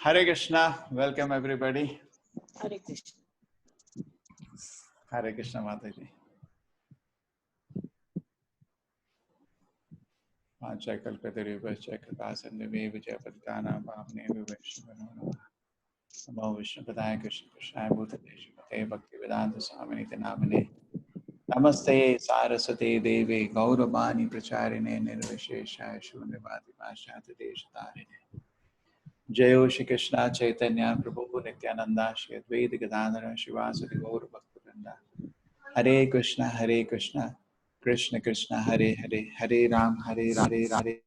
Hare Krishna, welcome everybody. Hare Krishna. Hare Krishna Mataji. Vancha kalpatarubhascha kripasindhave vijayapatitana bhavane viveshwarana. Namo Vishnu Padaya Krishna Krishna Bhutale Shrimate Bhaktivedanta Swaminiti Namane. Namaste Saraswati Devi Gauravani Pracharine Nirvishesha Shunivati Pashyati Deshatarine. Jayo Shri Krishna Chaitanya Prabhu Nityananda Shri Advaita Gadadhara Shivasati Gaura Bhaktivinoda. Hare Krishna Krishna Krishna Hare Hare Hare Ram Hare Hare.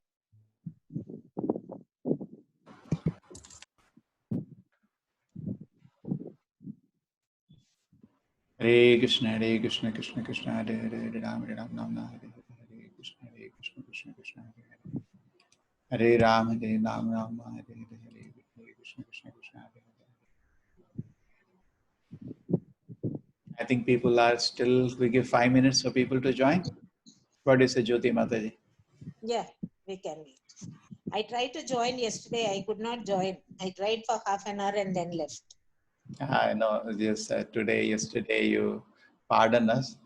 Hare Krishna Krishna Krishna Hare Hare Hare Ram Ram Hare Hare Krishna Krishna Krishna Hare Ram Ram Hare Hare Krishna Krishna Hare Hare. I think people are still, we give 5 minutes for people to join. What do you say, Jyoti Mataji? Yeah, we can wait. I tried to join yesterday. I could not join. I tried for half an hour and then left. I know, just yesterday, you pardon us.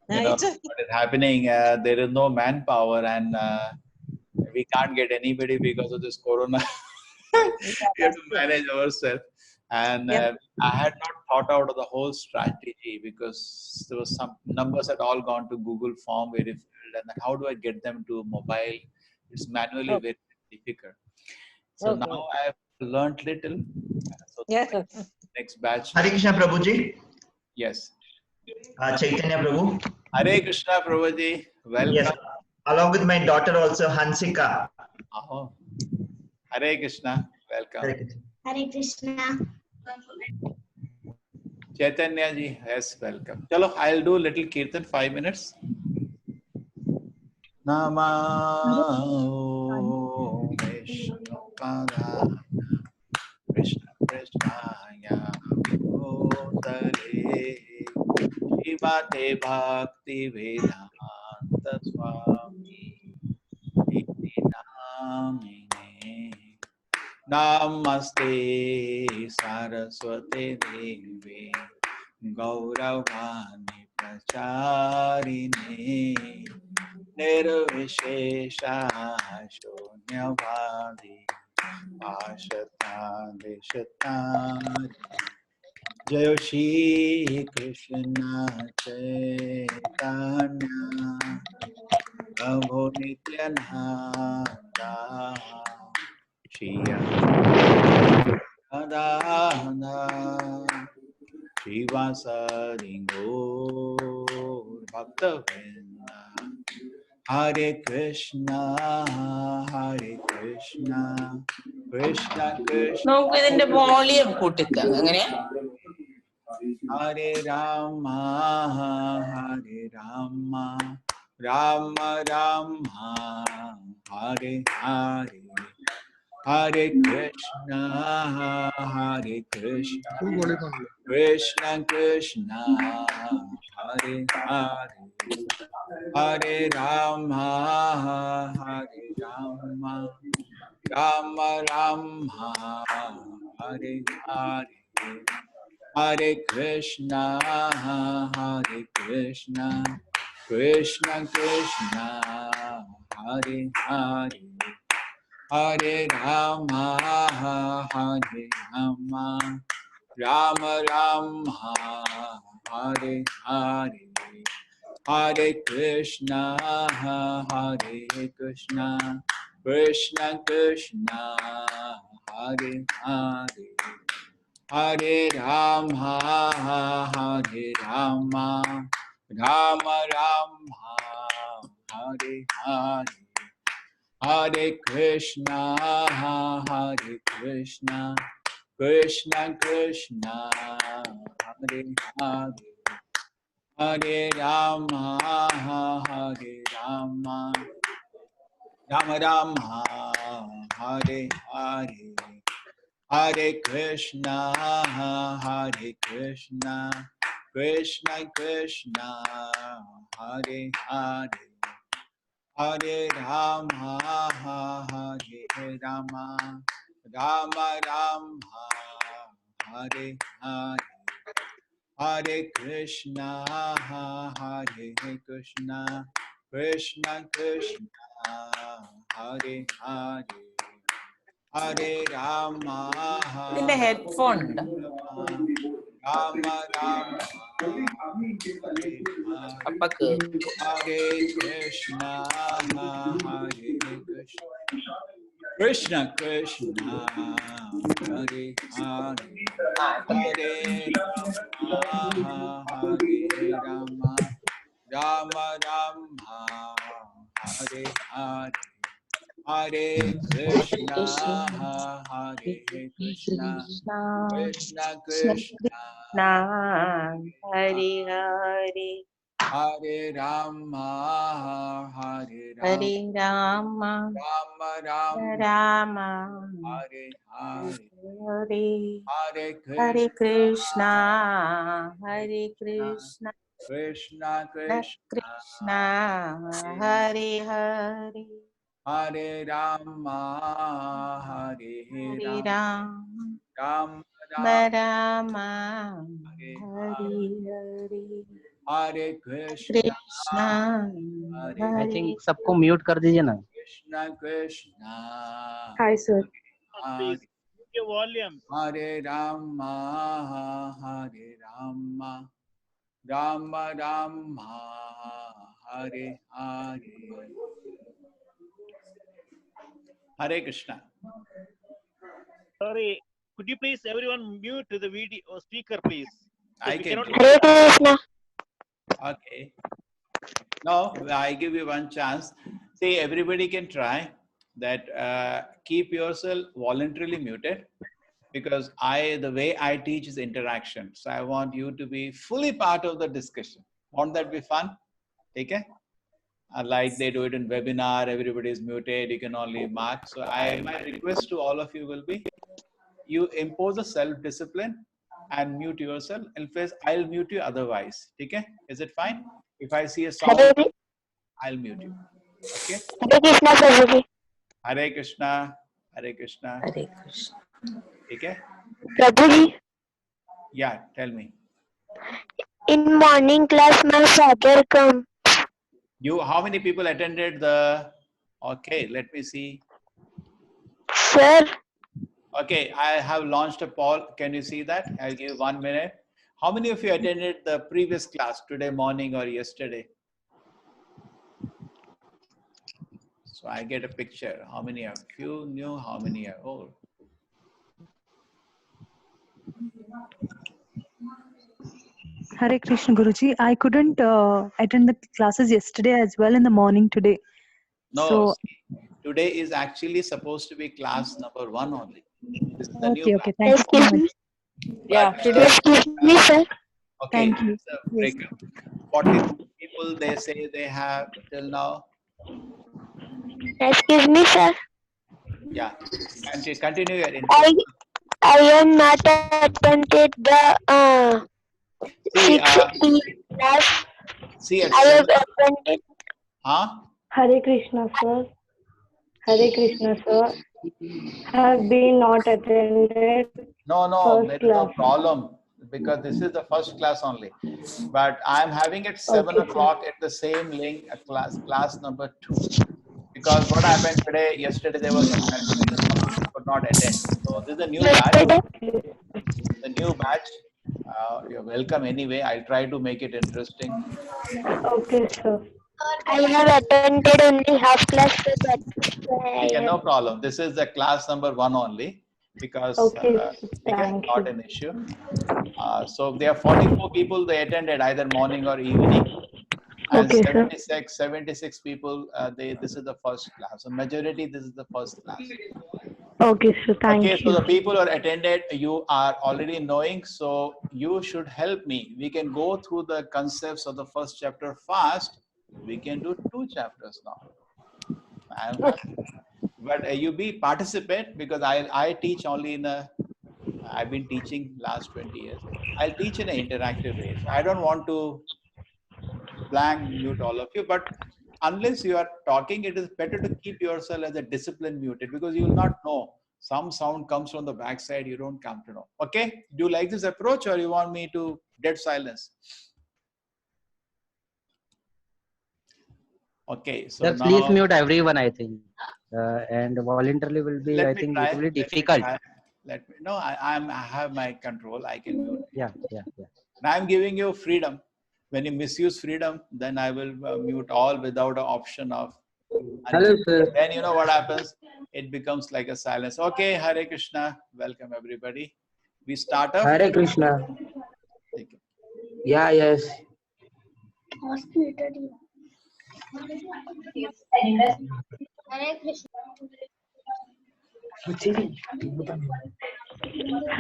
You No, know it's okay. what is happening, there is no manpower and we can't get anybody because of this corona. We have to manage ourselves. And I had not thought out of the whole strategy because there was some numbers had all gone to Google form where it filled, and then how do I get them to mobile? It's manually very difficult. So now I have learned little. So next batch. Hare Krishna Prabhuji. Yes. Chaitanya Prabhu. Hare Krishna Prabhuji. Welcome. Yes. Along with my daughter also, Hansika. Oh. Hare Krishna. Welcome. Hare Krishna. Chaitanya ji, yes, welcome. Chalo, I'll do a little kirtan, 5 minutes. Namo Vishnupadaya Krishna Krishnaya Bhutale Shrimate Bhakti Vedanta Swami Iti Namine Namaste Saraswati Devi Gauravani Pracharine Nirvishesha Shunyavadi Ashata Deshatari Jayo Shri Krishna Chaitanya Prabhu Nityananda Shri Radha Shivasadi Gaur Bhaktavinda Hare Krishna Krishna Krishna നമുക്ക് ഇതിന്റെ volume കൂട്ടിക്കാം എങ്ങനെയാ? Hare Rama Rama Rama Hare Hare Hare Krishna Krishna Krishna Hare Hare Hare Rama Rama Rama Hare Hare Hare Krishna Krishna Krishna Hare Hare Hare Rama Rama Rama Hare Hare Hare Krishna Krishna Krishna Hare Hare Hare Rama Rama Rama Hare Hare Hare Krishna Krishna Krishna Hare Hare Hare Rama Rama Rama Hare Hare Hare Krishna Krishna Krishna Hare Hare Hare Rama Rama Rama, Hare Hare, Hare Krishna, Hare Krishna, Krishna Krishna, Hare Hare, Hare Rama, ഇതിന്റെ Hare headphone ഉണ്ട്. Rama Rama, Hare Hare, അപ്പൊ കേൾക്കും. Hare Krishna, Hare Krishna, Krishna Krishna, Hare Hare, Hare Rama, Hare Rama, Rama Rama, Hare Hare, Hare Krishna, Hare Krishna, Krishna Krishna, Hare Hare, Hare Rama, Hare Rama, Hare Rama, Rama Rama, Rama, Hare Hare, Hare Hare Hare Krishna, Krishna, Hare Krishna, Krishna Krishna, Krishna, Hare Hare, Hare Rama, Hare Hare Rama, Rama, Rama Rama, Rama, Hare Hare Hare, Hare Krishna, Krishna, Hare आई Hare think सबको mute कर दीजिए ना. Krishna Krishna, Hi, sir. Hare Your volume. Hare Rama, Hare Rama, Rama Rama, Hare Hare, Hare Krishna. Sorry, could you please everyone mute the video or speaker, please? I We can cannot do hear. Hare Krishna. Okay. Now I give you one chance. See, everybody can try that. Keep yourself voluntarily muted, because the way I teach is interaction. So I want you to be fully part of the discussion. Won't that be fun? Okay. Like they do it in webinar, everybody is muted. You can only mark. So my request to all of you will be, you impose a self-discipline and mute yourself. In fact, I'll mute you otherwise. Okay? Is it fine? If I see a sound, I'll mute you. Okay? Hare Krishna, Prabhuji. Hare Krishna, Hare Krishna. Hare Krishna. Okay? Prabhuji, Yeah, tell me. in morning class, my father come. How many people attended the? Okay, let me see. Sir, Okay, I have launched a poll. Can you see that? I'll give 1 minute. How many of you attended the previous class today morning or yesterday? So I get a picture. How many are few new? How many are old? Hare Krishna Guruji. I couldn't attend the classes yesterday as well in the morning today. No, So, see, today is actually supposed to be class number 1 only. This is the new okay, batch. okay. Thank you so excuse much. me. Yeah, But, today. Excuse me, sir. okay, Thank you. it's a Yes. breakup. 42 people they say they have till now. Excuse me, sir. Yeah, continue your I input. I am not attended the See, 6 class. see at I 7. have attended. Huh? Hare Krishna, sir. Hare Krishna, sir. Have been not attended No, first there is no class. problem, because this is the first class only. But I'm having it 7 Okay, sir. o'clock at the same link, class number 2. Because what happened yesterday there was some confusion, some people could not attend. So this is a new batch. Yesterday, The new batch. You're welcome anyway. I'll try to make it interesting. Okay, sir. I have attended only half class, so that's why I Okay, have. no problem. This is the class number 1 only, because Okay, okay, thank not you. an issue. So there are 44 people they attended either morning or evening, and Okay, sir. 76 people this is the first class. So majority this is the first class. Okay, sir. Thank Okay, so you. the people who are attended, you are already knowing, so you should help me. We can go through the concepts of the first chapter fast. We can do 2 chapters now. I am happy. But you participate, because I teach only I've been teaching last 20 years. I'll teach in an interactive way. So I don't want to blank mute all of you, but unless you are talking, it is better to keep yourself as a discipline muted, because you will not know Some sound comes from the backside, you don't come to know. Okay? Do you like this approach or you want me to dead silence? Okay, so Sir, please now mute everyone, I think. And voluntarily will be, I let me think, try. it will be difficult. I have my control. I can mute. Yeah. And I'm giving you freedom. When you misuse freedom, then I will mute all without an option of. Hello, sir. Then you know what happens? It becomes like a silence. Okay, Hare Krishna. Welcome everybody. We start off. Hare Krishna. Yeah, yes.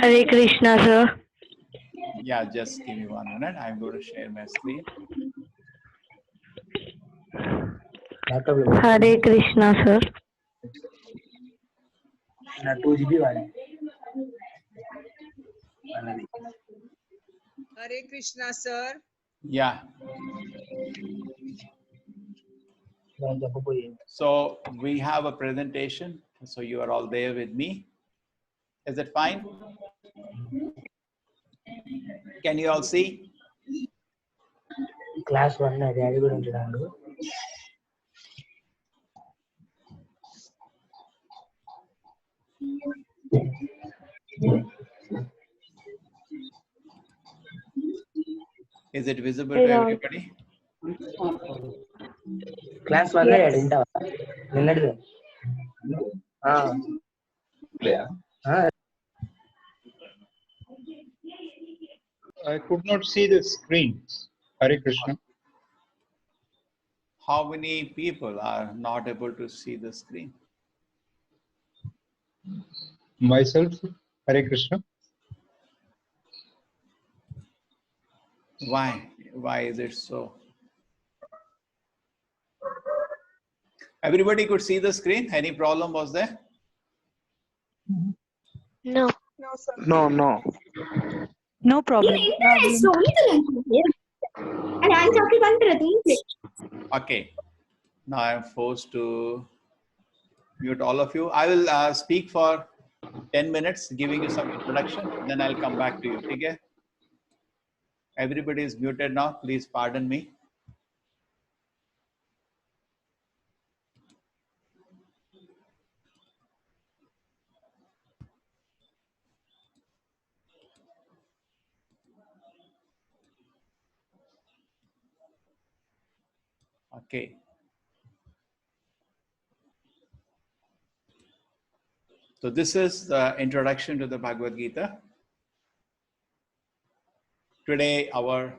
Hare Krishna, sir. Yeah, just give me 1 minute. I'm going to share my screen. Hare Krishna, sir. Hare Krishna, sir. Yeah. So we have a presentation. So you are all there with me. Is it fine? Can you all see? Class 1 daddy gurinchi randu. Is it visible to everybody? Class 1 daddy intava. Ninnadu. I could not see the screen. Hare Krishna. How many people are not able to see the screen? Myself, Hare Krishna. Why? Why is it so? Everybody could see the screen? Any problem was there? No. No, sir. No problem. Okay. Now I'm forced to mute all of you. I will speak for 10 minutes, giving you some introduction. Then I'll come back to you. Okay? Everybody is muted now. Please pardon me. Okay. So this is the introduction to the Bhagavad Gita. Today, I will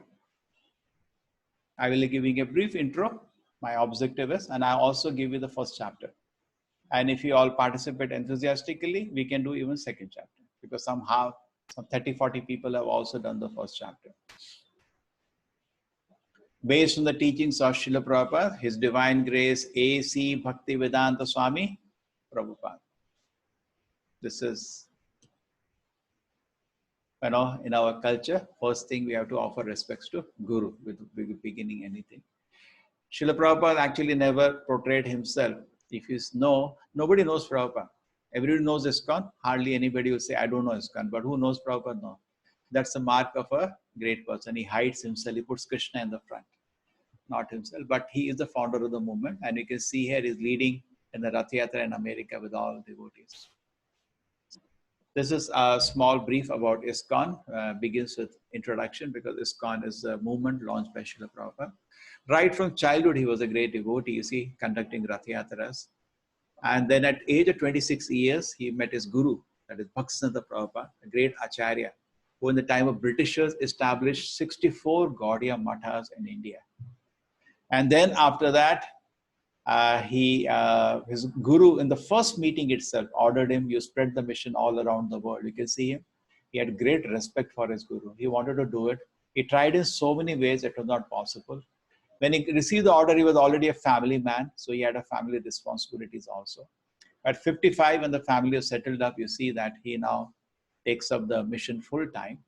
be giving a brief intro. My objective is, and I also give you the first chapter. And if you all participate enthusiastically, we can do even second chapter, because some 30, 40 people have also done the first chapter. Based on the teachings of Srila Prabhupada, His Divine Grace A.C. Bhaktivedanta Swami Prabhupada. This is, in our culture, first thing we have to offer respects to Guru with beginning anything. Srila Prabhupada actually never portrayed himself. If you know, nobody knows Prabhupada. Everybody knows ISKCON. Hardly anybody will say, I don't know ISKCON. But who knows Prabhupada? No. That's the mark of a great person. He hides himself. He puts Krishna in the front. Not himself. But he is the founder of the movement. And you can see here he's leading in the Rath Yatra in America with all devotees. This is a small brief about ISKCON. Begins with introduction, because ISKCON is a movement launched by Srila Prabhupada. Right from childhood, he was a great devotee, you see, conducting Rath Yatras. And then at age of 26 years, he met his guru, that is Bhaktisiddhanta Prabhupada, a great acharya, who in the time of Britishers established 64 Gaudiya Mathas in India. And then after that, his guru in the first meeting itself ordered him, you spread the mission all around the world. You can see him. He had great respect for his guru. He wanted to do it. He tried in so many ways, it was not possible. When he received the order, he was already a family man, so he had a family responsibilities also. At 55, when the family was settled up, you see that he now takes up the mission full time,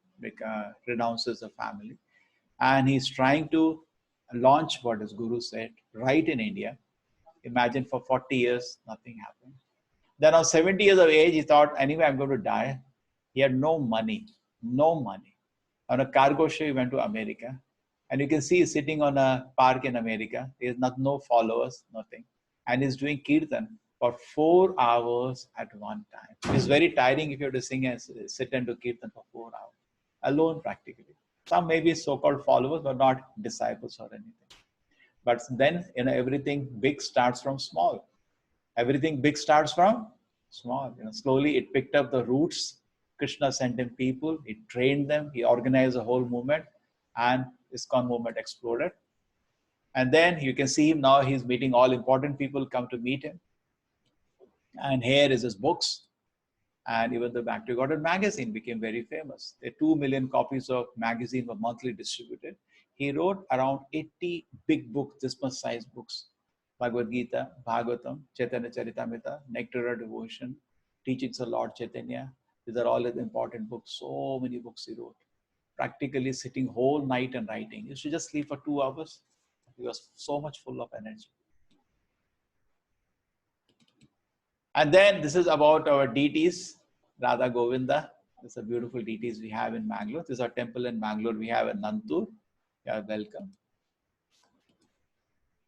renounces the family, and he's trying to launch what his guru said right in India. Imagine for 40 years, nothing happened. Then on 70 years of age, he thought, anyway, I'm going to die. He had no money, no money. On a cargo ship, he went to America. And you can see he's sitting on a park in America. He has no followers, nothing. And he's doing kirtan for 4 hours at one time. It's very tiring if you have to sing and sit and do kirtan for 4 hours. Alone, practically. Some maybe so-called followers, but not disciples or anything. But then, everything big starts from small. Everything big starts from small. Slowly it picked up the roots. Krishna sent him people. He trained them. He organized a whole movement, and ISKCON movement exploded. And then you can see him now. He's meeting all important people come to meet him. And here is his books. And even the Back to God magazine became very famous. The 2 million copies of magazine were monthly distributed. He wrote around 80 big books, this much size books. Bhagavad Gita, Bhagavatam, Chaitanya Charitamrita, Nectar of Devotion, Teachings of Lord Chaitanya. These are all important books. So many books he wrote. Practically sitting whole night and writing. He used to just sleep for 2 hours. He was so much full of energy. And then this is about our deities, Radha, Govinda. These are beautiful deities we have in Mangalore. This is our temple in Mangalore. We have in Nanthoor. You are welcome.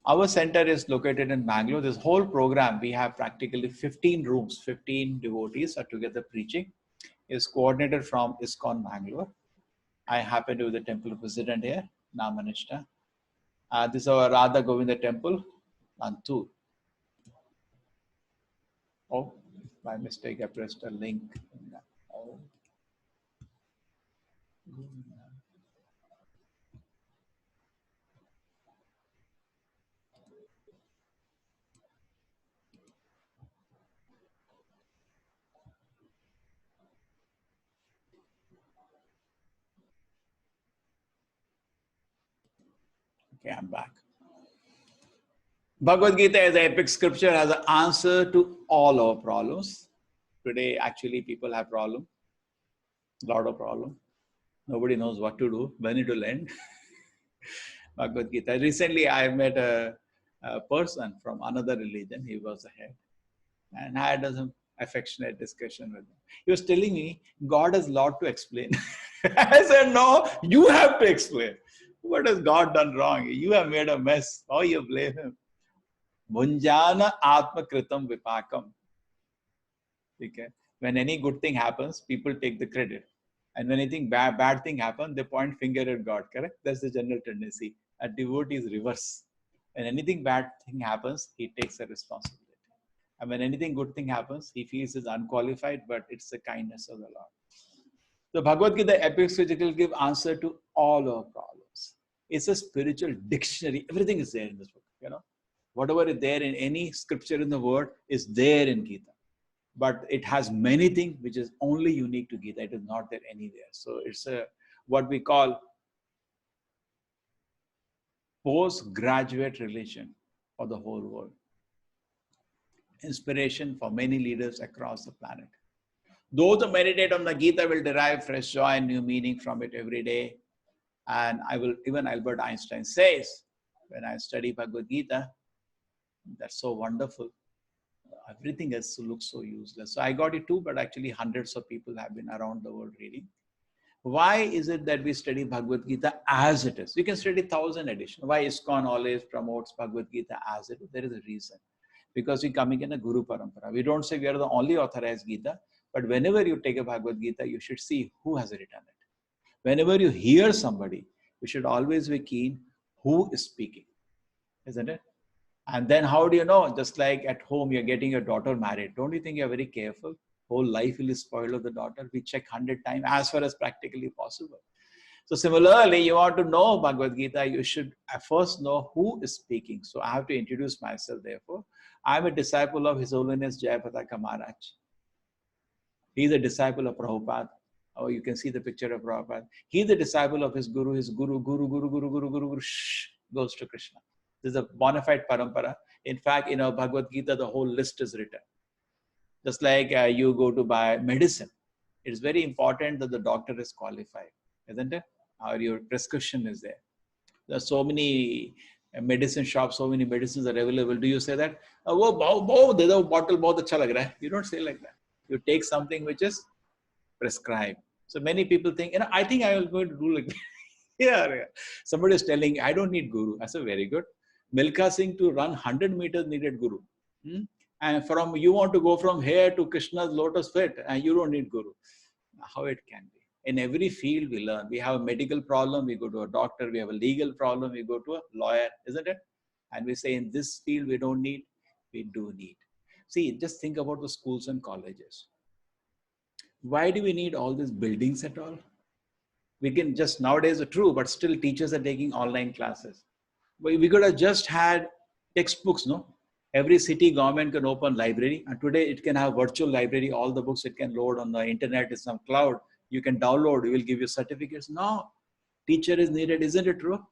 Our center is located in Mangalore. This whole program, we have practically 15 rooms, 15 devotees are together preaching. It's coordinated from ISKCON Mangalore. I happen to be the temple president here, Nama Nishtha. This is our Radha Govinda temple, Nanthoor. Oh, by mistake, I pressed a link. Oh. Okay, I'm back. Bhagavad Gita is an epic scripture, has an answer to all our problems. Today, actually, people have problems, a lot of problems. Nobody knows what to do, when it will end. Bhagavad Gita. Recently, I met a person from another religion. He was the head. And I had some affectionate discussion with him. He was telling me, God has a lot to explain. I said, no, you have to explain. What has God done wrong? You have made a mess. How you blame him? Bhunjana atma kritam vipakam. Okay. When any good thing happens, people take the credit. And when anything bad thing happens, they point finger at God, correct? That's the general tendency. A devotee is reverse. When anything bad thing happens, he takes a responsibility. And when anything good thing happens, he feels is unqualified, but it's the kindness of the Lord. The Bhagavad Gita epic scripture will give answer to all our problems. It's a spiritual dictionary. Everything is there in this book. Whatever is there in any scripture in the world is there in Gita. But it has many things which is only unique to Gita. It is not there anywhere. So it's what we call postgraduate religion for the whole world. Inspiration for many leaders across the planet. Those who meditate on the Gita will derive fresh joy and new meaning from it every day. And even Albert Einstein says, when I study Bhagavad Gita, that's so wonderful. Everything else looks so useless. So I got it too, but actually hundreds of people have been around the world reading. Why is it that we study Bhagavad Gita as it is? We can study 1,000 editions. Why ISKCON always promotes Bhagavad Gita as it is? There is a reason. Because we're coming in a Guru Parampara. We don't say we are the only authorized Gita, but whenever you take a Bhagavad Gita, you should see who has written it. Whenever you hear somebody, you should always be keen who is speaking, isn't it? And then how do you know? Just like at home, you're getting your daughter married. Don't you think you're very careful? Whole life will be spoiled of the daughter. We check 100 times as far as practically possible. So similarly, you want to know Bhagavad Gita, you should first know who is speaking. So I have to introduce myself, therefore. I'm a disciple of His Holiness Jayapataka Maharaj. He's a disciple of Prabhupada. Oh, you can see the picture of Prabhupada. He's a disciple of his Guru. His Guru goes to Krishna. This is a bona fide parampara. In fact, in our Bhagavad Gita, the whole list is written. Just like you go to buy medicine. It's very important that the doctor is qualified, isn't it? Or your prescription is there. There are so many A medicine shop, so many medicines are available. Do you say that? Oh, the bottle bahut acha lag raha hai. You don't say like that. You take something which is prescribed. So many people think, I think I will go to do like that. Yeah. Somebody is telling, I don't need guru. I said, very good. Milkha Singh to run 100 meters needed guru. And you want to go from here to Krishna's lotus feet, and you don't need guru. How it can be? In every field we learn. We have a medical problem, we go to a doctor. We have a legal problem, we go to a lawyer, isn't it? And we say in this field we don't need, we do need. See, just think about the schools and colleges. Why do we need all these buildings at all? We can just, nowadays are true, but still teachers are taking online classes. We could have just had textbooks, no? Every city government can open library, and today it can have virtual library. All the books it can load on the internet, is some cloud. You can download, it will give you certificates. No, teacher is needed. Isn't it true?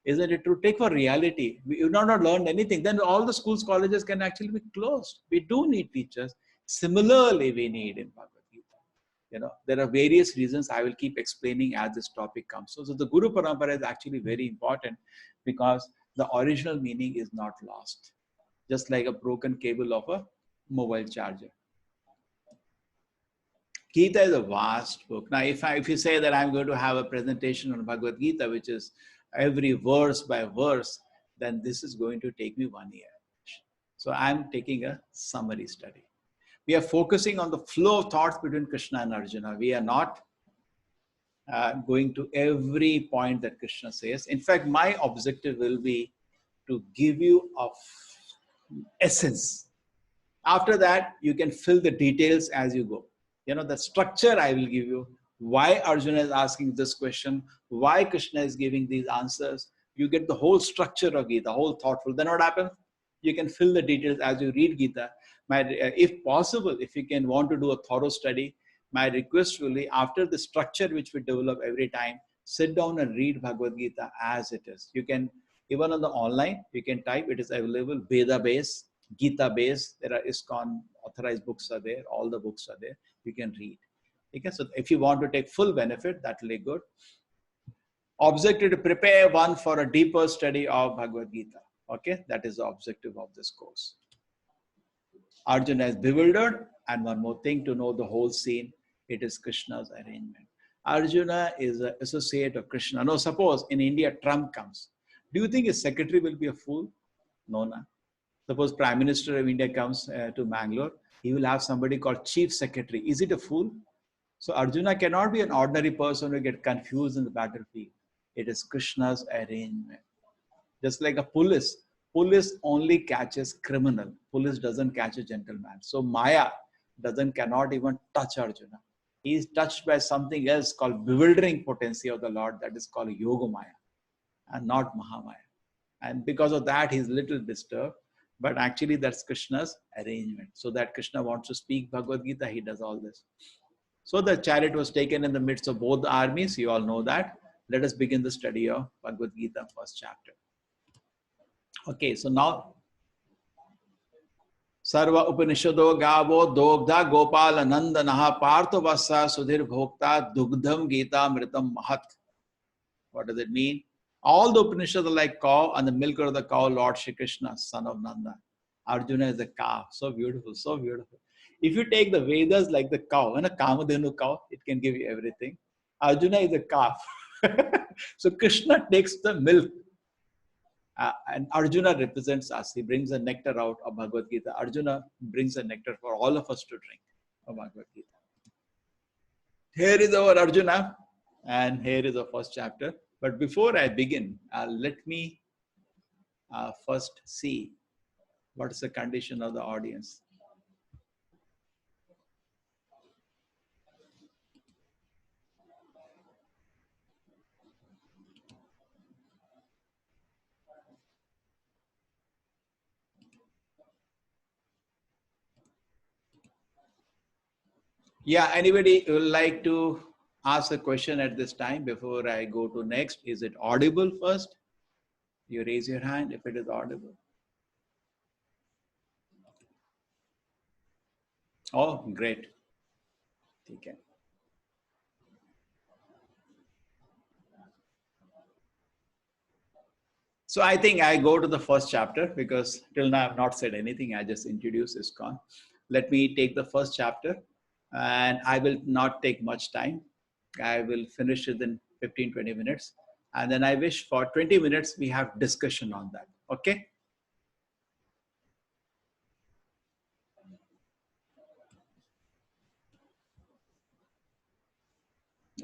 Isn't it true? Take for reality. You've not learned anything. Then all the schools, colleges can actually be closed. We do need teachers. Similarly, we need in Bhagavad Gita. There are various reasons. I will keep explaining as this topic comes. So the Guru Parampara is actually very important because the original meaning is not lost. Just like a broken cable of a mobile charger. Gita is a vast book. Now, if you say that I'm going to have a presentation on Bhagavad Gita, which is every verse by verse, then this is going to take me 1 year. So I'm taking a summary study. We are focusing on the flow of thoughts between Krishna and Arjuna. We are not going to every point that Krishna says. In fact, my objective will be to give you a essence. After that, you can fill the details as you go. The structure I will give you, why Arjuna is asking this question, why Krishna is giving these answers. You get the whole structure of Gita, whole thoughtful. Then what happens? You can fill the details as you read Gita. If possible, if you can want to do a thorough study, my request will be, after the structure which we develop every time, sit down and read Bhagavad Gita as it is. You can, even on the online, you can type, it is available, Veda base, Gita base. There are ISKCON authorized books are there, all the books are there. You can read. Okay, so if you want to take full benefit, that will be good. Objective to prepare one for a deeper study of Bhagavad Gita. Okay, that is the objective of this course. Arjuna is bewildered, and one more thing to know the whole scene, it is Krishna's arrangement. Arjuna is an associate of Krishna. Now, suppose in India, Trump comes. Do you think his secretary will be a fool? No, no. Suppose Prime Minister of India comes to Mangalore, he will have somebody called Chief Secretary. Is it a fool? So Arjuna cannot be an ordinary person who get confused in the battlefield. It is Krishna's arrangement. Just like a police only catches criminal. Police doesn't catch a gentleman. So Maya cannot even touch Arjuna. He is touched by something else called bewildering potency of the Lord, that is called Yoga Maya and not Mahamaya. And because of that, he is little disturbed. But actually, that's Krishna's arrangement. So that Krishna wants to speak Bhagavad Gita, he does all this. So the chariot was taken in the midst of both the armies. You all know that. Let us begin the study of Bhagavad Gita, first chapter. Okay, so now, Sarva Upanishado Gavo Dogdha Gopal Anandanaha Partha Vasa Sudhir Bhokta Dugdham Gita Mritam Mahat. What does it mean? All the Upanishads are like cow, and the milk of the cow, Lord Shri Krishna, son of Nanda. Arjuna is a calf. So beautiful, so beautiful. If you take the Vedas like the cow, and a Kamadhenu cow, it can give you everything. Arjuna is a calf. So Krishna takes the milk. And Arjuna represents us. He brings the nectar out of Bhagavad Gita. Arjuna brings the nectar for all of us to drink of Bhagavad Gita. Here is our Arjuna, and here is the first chapter. But before I begin, let me first see what is the condition of the audience. Yeah, anybody would like to ask a question at this time before I go to next? Is it audible first? You raise your hand if it is audible. Oh, great. Okay. So I think I go to the first chapter because till now I've not said anything. I just introduced ISKCON. Let me take the first chapter, and I will not take much time. I will finish it in 15-20 minutes. And then I wish for 20 minutes we have discussion on that. Okay?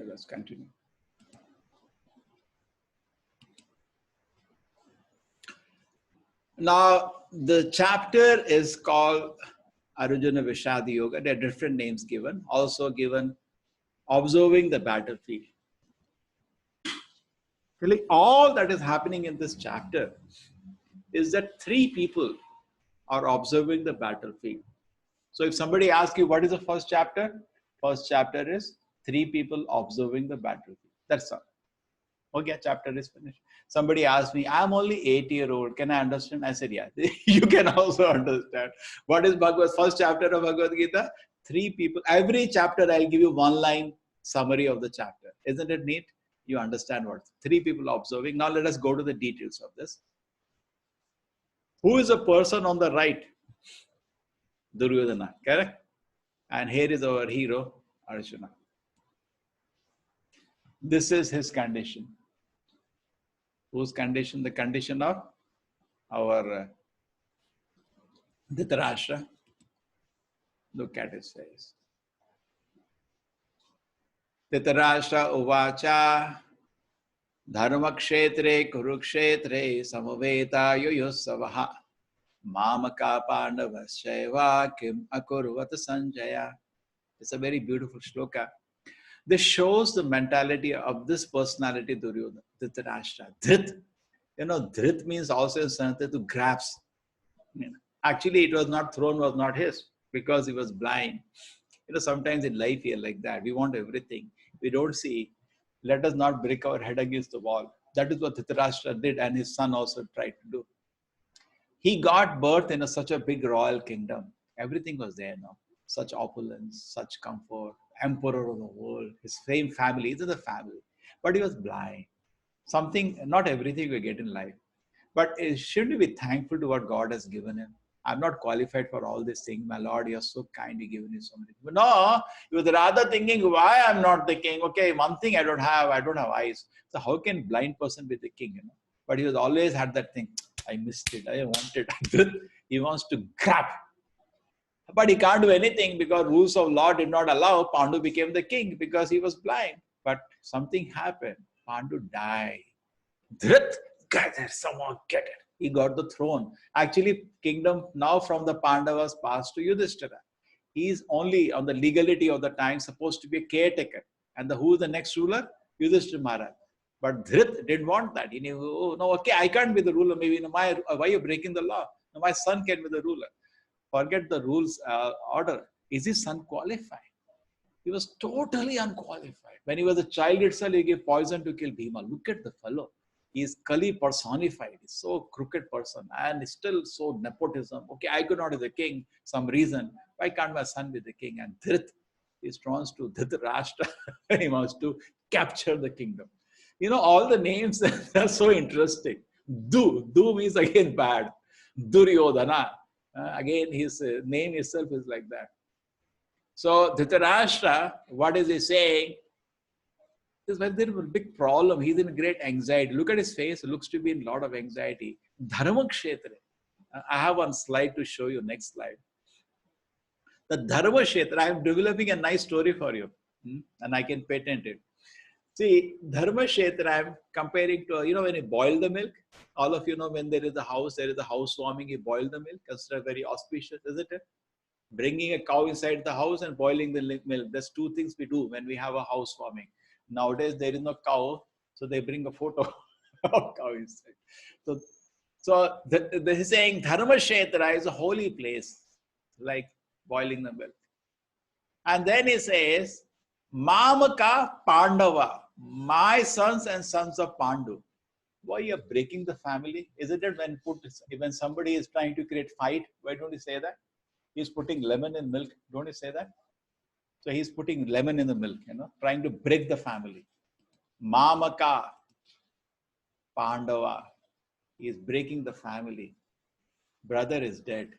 Let's continue. Now, the chapter is called Arjuna Vishadi Yoga. There are different names given. Also given observing the battlefield. Really, all that is happening in this chapter is that 3 people are observing the battlefield. So if somebody asks you what is the first chapter is 3 people observing the battlefield. That's all. Okay, chapter is finished. Somebody asked me, I'm only 8-year-old. Can I understand? I said, yeah, you can also understand. What is first chapter of Bhagavad Gita? 3 people. Every chapter, I'll give you 1-line summary of the chapter. Isn't it neat? You understand what 3 people observing. Now let us go to the details of this. Who is the person on the right? Duryodhana, correct? And here is our hero, Arjuna. This is his condition. Whose condition? The condition of our Dhritarashtra. Look at his face. Dhritarashtra uvacha dharmakshetre kurukshetre samaveta yuyusavaha mamaka pandavasyeva kim akurvat sanjaya. It's a very beautiful shloka. This shows the mentality of this personality, Duryodhana, Dhritarashtra. Dhrit. Dhrit means also in Sanskrit to grasp. Actually, it was not thrown, was not his, because he was blind. Sometimes in life we are like that. We want everything. We don't see. Let us not break our head against the wall. That is what Dhritarashtra did, and his son also tried to do. He got birth in such a big royal kingdom. Everything was there now. Such opulence, such comfort, emperor of the world, his same family, it is a family. But he was blind. Something, not everything we get in life. But shouldn't we be thankful to what God has given him? I'm not qualified for all these things. My Lord, you're so kind, you've given me so many things. But no, he was rather thinking, why I'm not the king? Okay, one thing I don't have eyes. So how can blind person be the king? But he was always had that thing. I missed it. I wanted it. He wants to grab. But he can't do anything because rules of law did not allow. Pandu became the king because he was blind. But something happened. Pandu died. Dhrit, someone get it. He got the throne. Actually, kingdom now from the Pandavas passed to Yudhishthira. He is only on the legality of the time supposed to be a caretaker. And who is the next ruler? Yudhishthira Maharaj. But Dhrit didn't want that. He knew, oh, no, okay, I can't be the ruler. Maybe why are you breaking the law? No, my son can be the ruler. Forget the rules order. Is his son qualified? He was totally unqualified. When he was a child itself, he gave poison to kill Bhima. Look at the fellow. He is Kali personified. He's so crooked person and still so nepotism. Okay, I could not be the king, some reason. Why can't my son be the king? And Dhrit is drawn to Dhritarashtra. He wants to capture the kingdom. All the names are so interesting. Du means again bad. Duryodhana. Again, his name itself is like that. So Dhritarashtra, what is he saying? There's a big problem. He's in great anxiety. Look at his face. It looks to be in a lot of anxiety. Dharmakshetra. I have one slide to show you. Next slide. The Dharmakshetra. I am developing a nice story for you. And I can patent it. See, Dharmakshetra, I am comparing to, when you boil the milk. All of you know when there is a housewarming, you boil the milk. Consider very auspicious, isn't it? Bringing a cow inside the house and boiling the milk. There's 2 things we do when we have a housewarming. Nowadays, there is no cow, so they bring a photo of cow inside. So he's saying Dharmakshetra is a holy place, like boiling the milk. And then he says, Mamaka Pandava, my sons and sons of Pandu. Why you are breaking the family? Isn't it when somebody is trying to create fight? Why don't you say that? He's putting lemon in milk. Don't you say that? So he's putting lemon in the milk, trying to break the family. Mamaka Pandava. He is breaking the family. Brother is dead.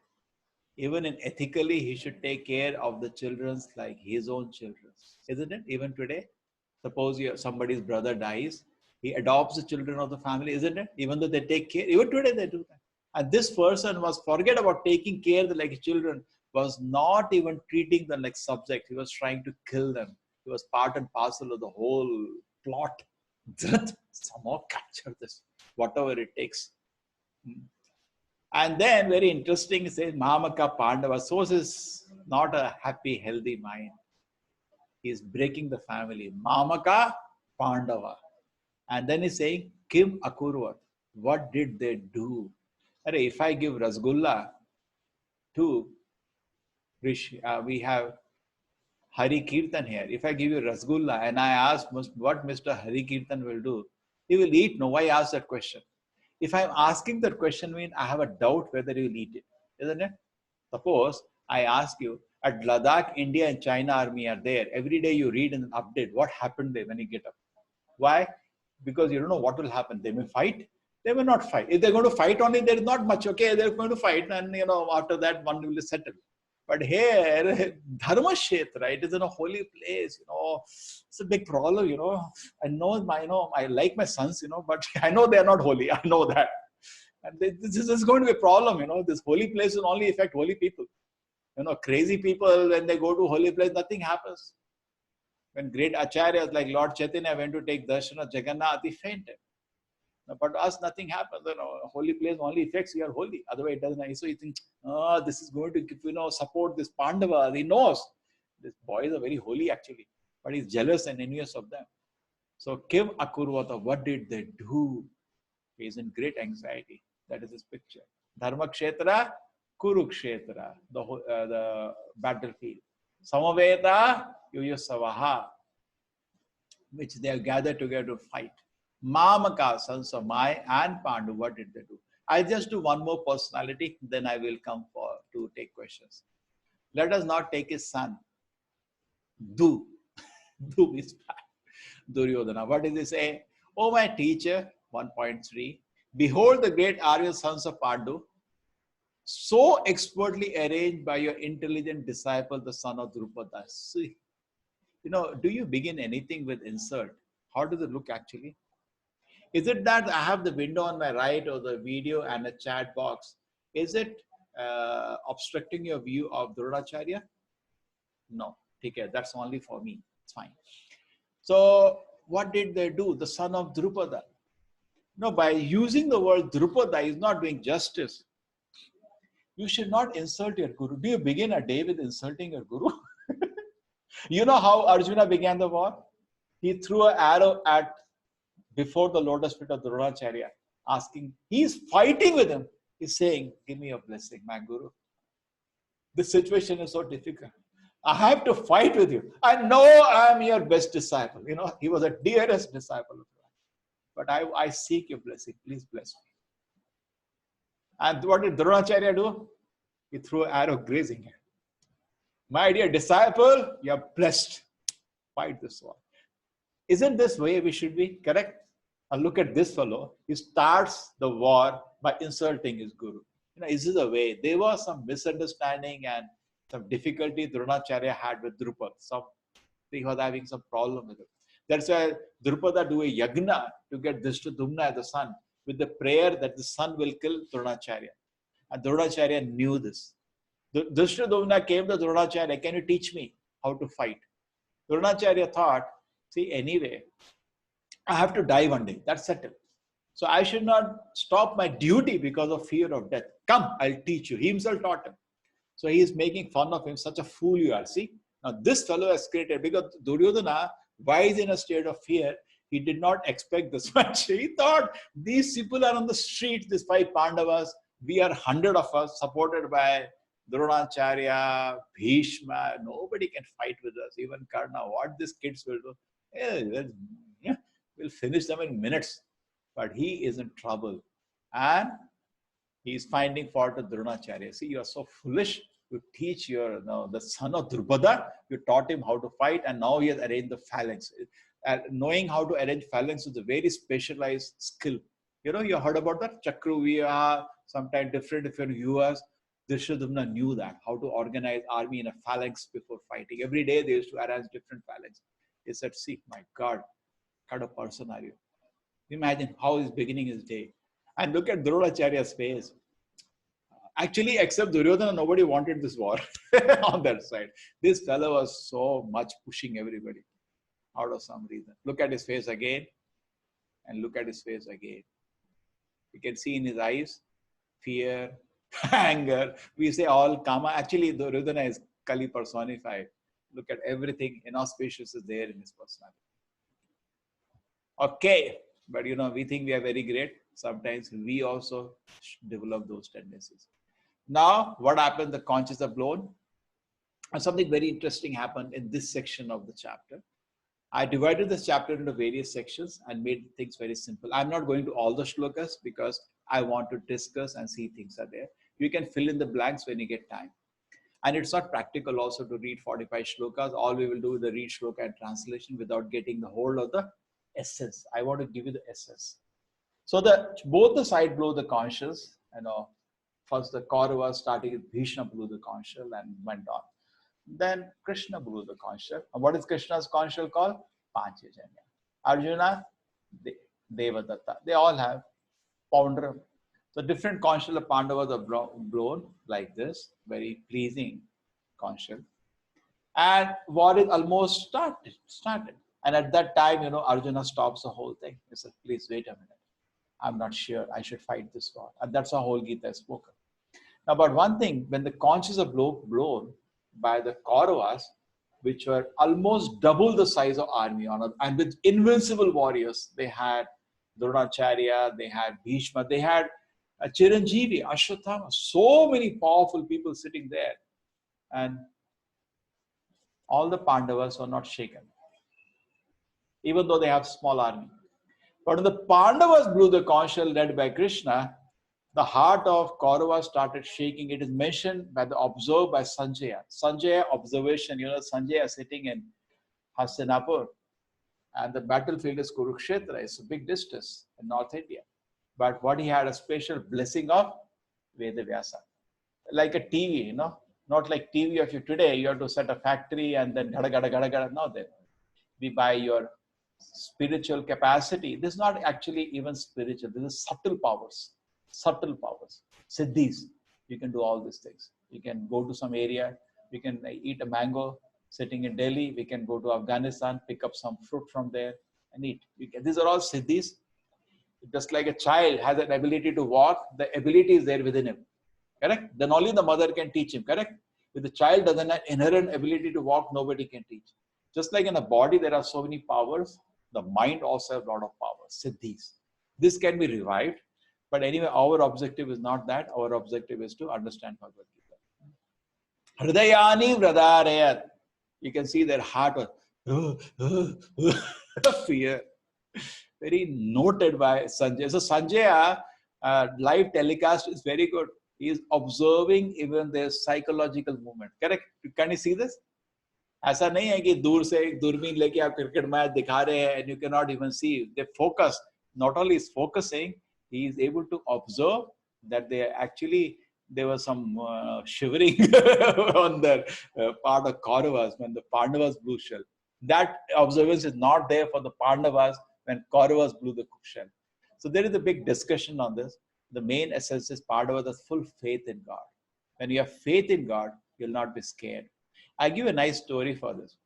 Even in ethically, he should take care of the children like his own children. Isn't it? Even today, suppose somebody's brother dies, he adopts the children of the family, isn't it? Even though they take care, even today they do that. And this person was forget about taking care of the like children, was not even treating them like subject. He was trying to kill them. He was part and parcel of the whole plot. Somehow capture this, whatever it takes. And then very interesting, it says Mahamaka Pandava. So is not a happy, healthy mind. He is breaking the family. Mahamaka Pandava. And then he's saying, Kim Akurvat. What did they do? If I give Rasgulla to Rishi, we have Hari Kirtan here. If I give you Rasgulla and I ask what Mr. Hari Kirtan will do, he will eat. No, why ask that question? If I'm asking that question, means I have a doubt whether you will eat it, isn't it? Suppose I ask you, at Ladakh, India and China army are there. Every day you read an update. What happened there when you get up? Why? Because you don't know what will happen. They may fight. They may not fight. If they're going to fight only, there is not much. Okay, they're going to fight, and after that one will settle. But here, Dharma Kshetra, it is in a holy place. It's a big problem. I know I like my sons. But I know they are not holy. I know that, and this is going to be a problem. This holy place will only affect holy people. Crazy people, when they go to holy place, nothing happens. When great acharyas like Lord Chaitanya went to take darshan of Jagannath, he fainted. But to us, nothing happens. Holy place only affects you are holy. Otherwise, it doesn't. So you think, this is going to support this Pandava. He knows these boys are very holy actually, but he's jealous and envious of them. So Kim Akurvata, what did they do? He is in great anxiety. That is his picture. Dharma Kshetra, Kurukshetra, the battlefield. Samaveta, Yuyasavaha, which they have gathered together to fight. Mamaka, sons of Mai and Pandu, what did they do? I just do one more personality, then I will come to take questions. Let us not take his son. Du is bad. Duryodhana. What does he say? Oh, my teacher, 1.3. Behold the great Arya sons of Pandu, so expertly arranged by your intelligent disciple, the son of Drupada. See, do you begin anything with insert? How does it look actually? Is it that I have the window on my right or the video and a chat box? Is it obstructing your view of Dronacharya? No. Take care. That's only for me. It's fine. So what did they do? The son of Drupada. No, by using the word Drupada, he's not doing justice. You should not insult your guru. Do you begin a day with insulting your guru? You know how Arjuna began the war? He threw an arrow before the lotus feet of Dronacharya, asking, he's fighting with him. He's saying, give me your blessing, my guru. This situation is so difficult. I have to fight with you. I know I am your best disciple. He was a dearest disciple of yours. But I seek your blessing. Please bless me. And what did Dronacharya do? He threw an arrow grazing him. My dear disciple, you are blessed. Fight this war. Isn't this way we should be? Correct? And look at this fellow. He starts the war by insulting his guru. This is the way. There was some misunderstanding and some difficulty Dronacharya had with Drupada. He was having some problem with it. That's why Drupada do a yagna to get Drishtadumna as the son, with the prayer that the son will kill Dronacharya. And Dronacharya knew this. Drishtadumna came to Dronacharya, can you teach me how to fight? Dronacharya thought, see, anyway, I have to die one day. That's settled. So I should not stop my duty because of fear of death. Come, I'll teach you. He himself taught him. So he is making fun of him. Such a fool you are. See, now this fellow has created, because Duryodhana, wise in a state of fear, he did not expect this much. He thought, these people are on the streets, these 5 Pandavas. We are 100 of us, supported by Dronacharya, Bhishma. Nobody can fight with us. Even Karna. What these kids will do? We'll finish them in minutes. But he is in trouble. And he is finding fault with Dronacharya. See, you are so foolish. You teach the son of Drupada. You taught him how to fight, and now he has arranged the phalanx. Knowing how to arrange phalanx is a very specialized skill. You know, you heard about that Chakruvyuha, sometimes different viewers. Duryodhana knew that, how to organize army in a phalanx before fighting. Every day they used to arrange different phalanx. He said, see, my God, what kind of person are you? Imagine how he's beginning his day. And look at Dronacharya's face. Actually, except Duryodhana, nobody wanted this war on their side. This fellow was so much pushing everybody out of some reason. Look at his face again, and look at his face again. You can see in his eyes, fear, anger. We say all kama. Actually, Duryodhana is Kali personified. Look at everything inauspicious is there in his personality. Okay, but you know, we think we are very great. Sometimes we also develop those tendencies. Now, what happened? The conches are blown. And something very interesting happened in this section of the chapter. I divided this chapter into various sections and made things very simple. I'm not going to all the shlokas because I want to discuss and see things are there. You can fill in the blanks when you get time. And it's not practical also to read 45 shlokas. All we will do is the read shloka and translation without getting the whole of the essence. I want to give you the essence. So both the side blow the conches. You know, first the Kauravas starting with Bhishma blew the conch shell and went on. Then Krishna blew the conch shell. And what is Krishna's conch shell called? Panchajanya. Arjuna, Devadatta. They all have Poundram. So different conch shell of Pandavas are blown like this. Very pleasing conch shell. And war is almost started. And at that time, you know, Arjuna stops the whole thing. He said, please wait a minute. I'm not sure I should fight this war. And that's how whole Gita is spoken. Now, but one thing, when the conches are blown by the Kauravas, which were almost double the size of army, and with invincible warriors, they had Dronacharya, they had Bhishma, they had Chiranjeevi, Ashwatthama, so many powerful people sitting there. And all the Pandavas were not shaken, even though they have small army. But when the Pandavas blew the conch shell led by Krishna, the heart of Kauravas started shaking. It is mentioned observed by Sanjaya. Sanjaya observation, you know, Sanjaya sitting in Hastinapur, and the battlefield is Kurukshetra. It's a big distance in North India. But what he had a special blessing of Vedavyasa. Like a TV, you know, not like TV of you today. You have to set a factory and then gada gada gada gada. No, then we buy your spiritual capacity. This is not actually even spiritual. This is subtle powers. Subtle powers. Siddhis. You can do all these things. You can go to some area. You can eat a mango sitting in Delhi. We can go to Afghanistan, pick up some fruit from there and eat. These are all siddhis. Just like a child has an ability to walk, the ability is there within him. Correct? Then only the mother can teach him. Correct? If the child doesn't have inherent ability to walk, nobody can teach. Just like in a body, there are so many powers. The mind also has a lot of powers, siddhis. This can be revived. But anyway, our objective is not that. Our objective is to understand Bhagavad Gita. Hridayani vradarayat. You can see their heart was fear. Very noted by Sanjaya. So Sanjaya, live telecast is very good. He is observing even their psychological movement. Correct? Can you see this? ऐसा नहीं है कि दूर से एक दूरबीन लेके आप क्रिकेट मैच दिखा रहे हैं and you cannot even see. They focus. Not only is focusing, he is able to observe that there was some shivering on the part of Kauravas when the Pandavas blew shell. That observance is not there for the Pandavas when Kauravas blew the shell. So there is a big discussion on this. The main essence is Pandavas has full faith in God. When you have faith in God, you'll not be scared. I give a nice story for this.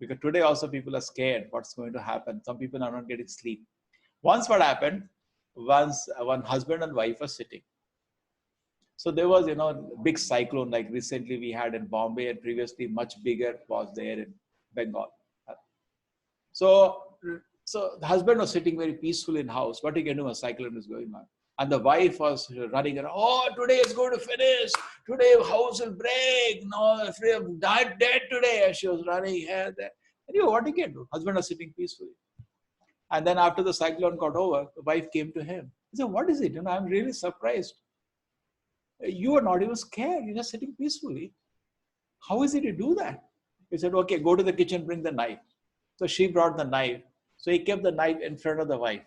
Because today also people are scared what's going to happen. Some people are not getting sleep. Once what happened, one husband and wife were sitting. So there was, big cyclone like recently we had in Bombay and previously much bigger was there in Bengal. So the husband was sitting very peacefully in house. What he can do, a cyclone is going on. And the wife was running around, oh, today is going to finish. Today house will break. No, if we have died dead today. And she was running here, there. And what he can do? Husband was sitting peacefully. And then after the cyclone got over, the wife came to him. He said, what is it? I'm really surprised. You are not even scared. You're just sitting peacefully. How is it you do that? He said, okay, go to the kitchen, bring the knife. So she brought the knife. So he kept the knife in front of the wife.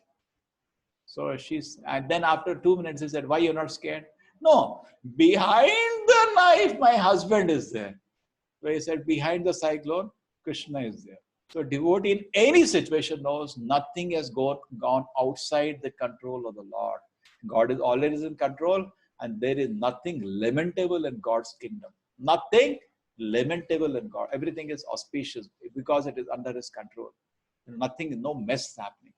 So and then after 2 minutes, he said, why you're not scared? No, behind the knife, my husband is there. So he said, behind the cyclone, Krishna is there. So devotee in any situation knows nothing has gone outside the control of the Lord. God is always in control, and there is nothing lamentable in God's kingdom. Nothing lamentable in God. Everything is auspicious because it is under his control. Nothing, no mess happening.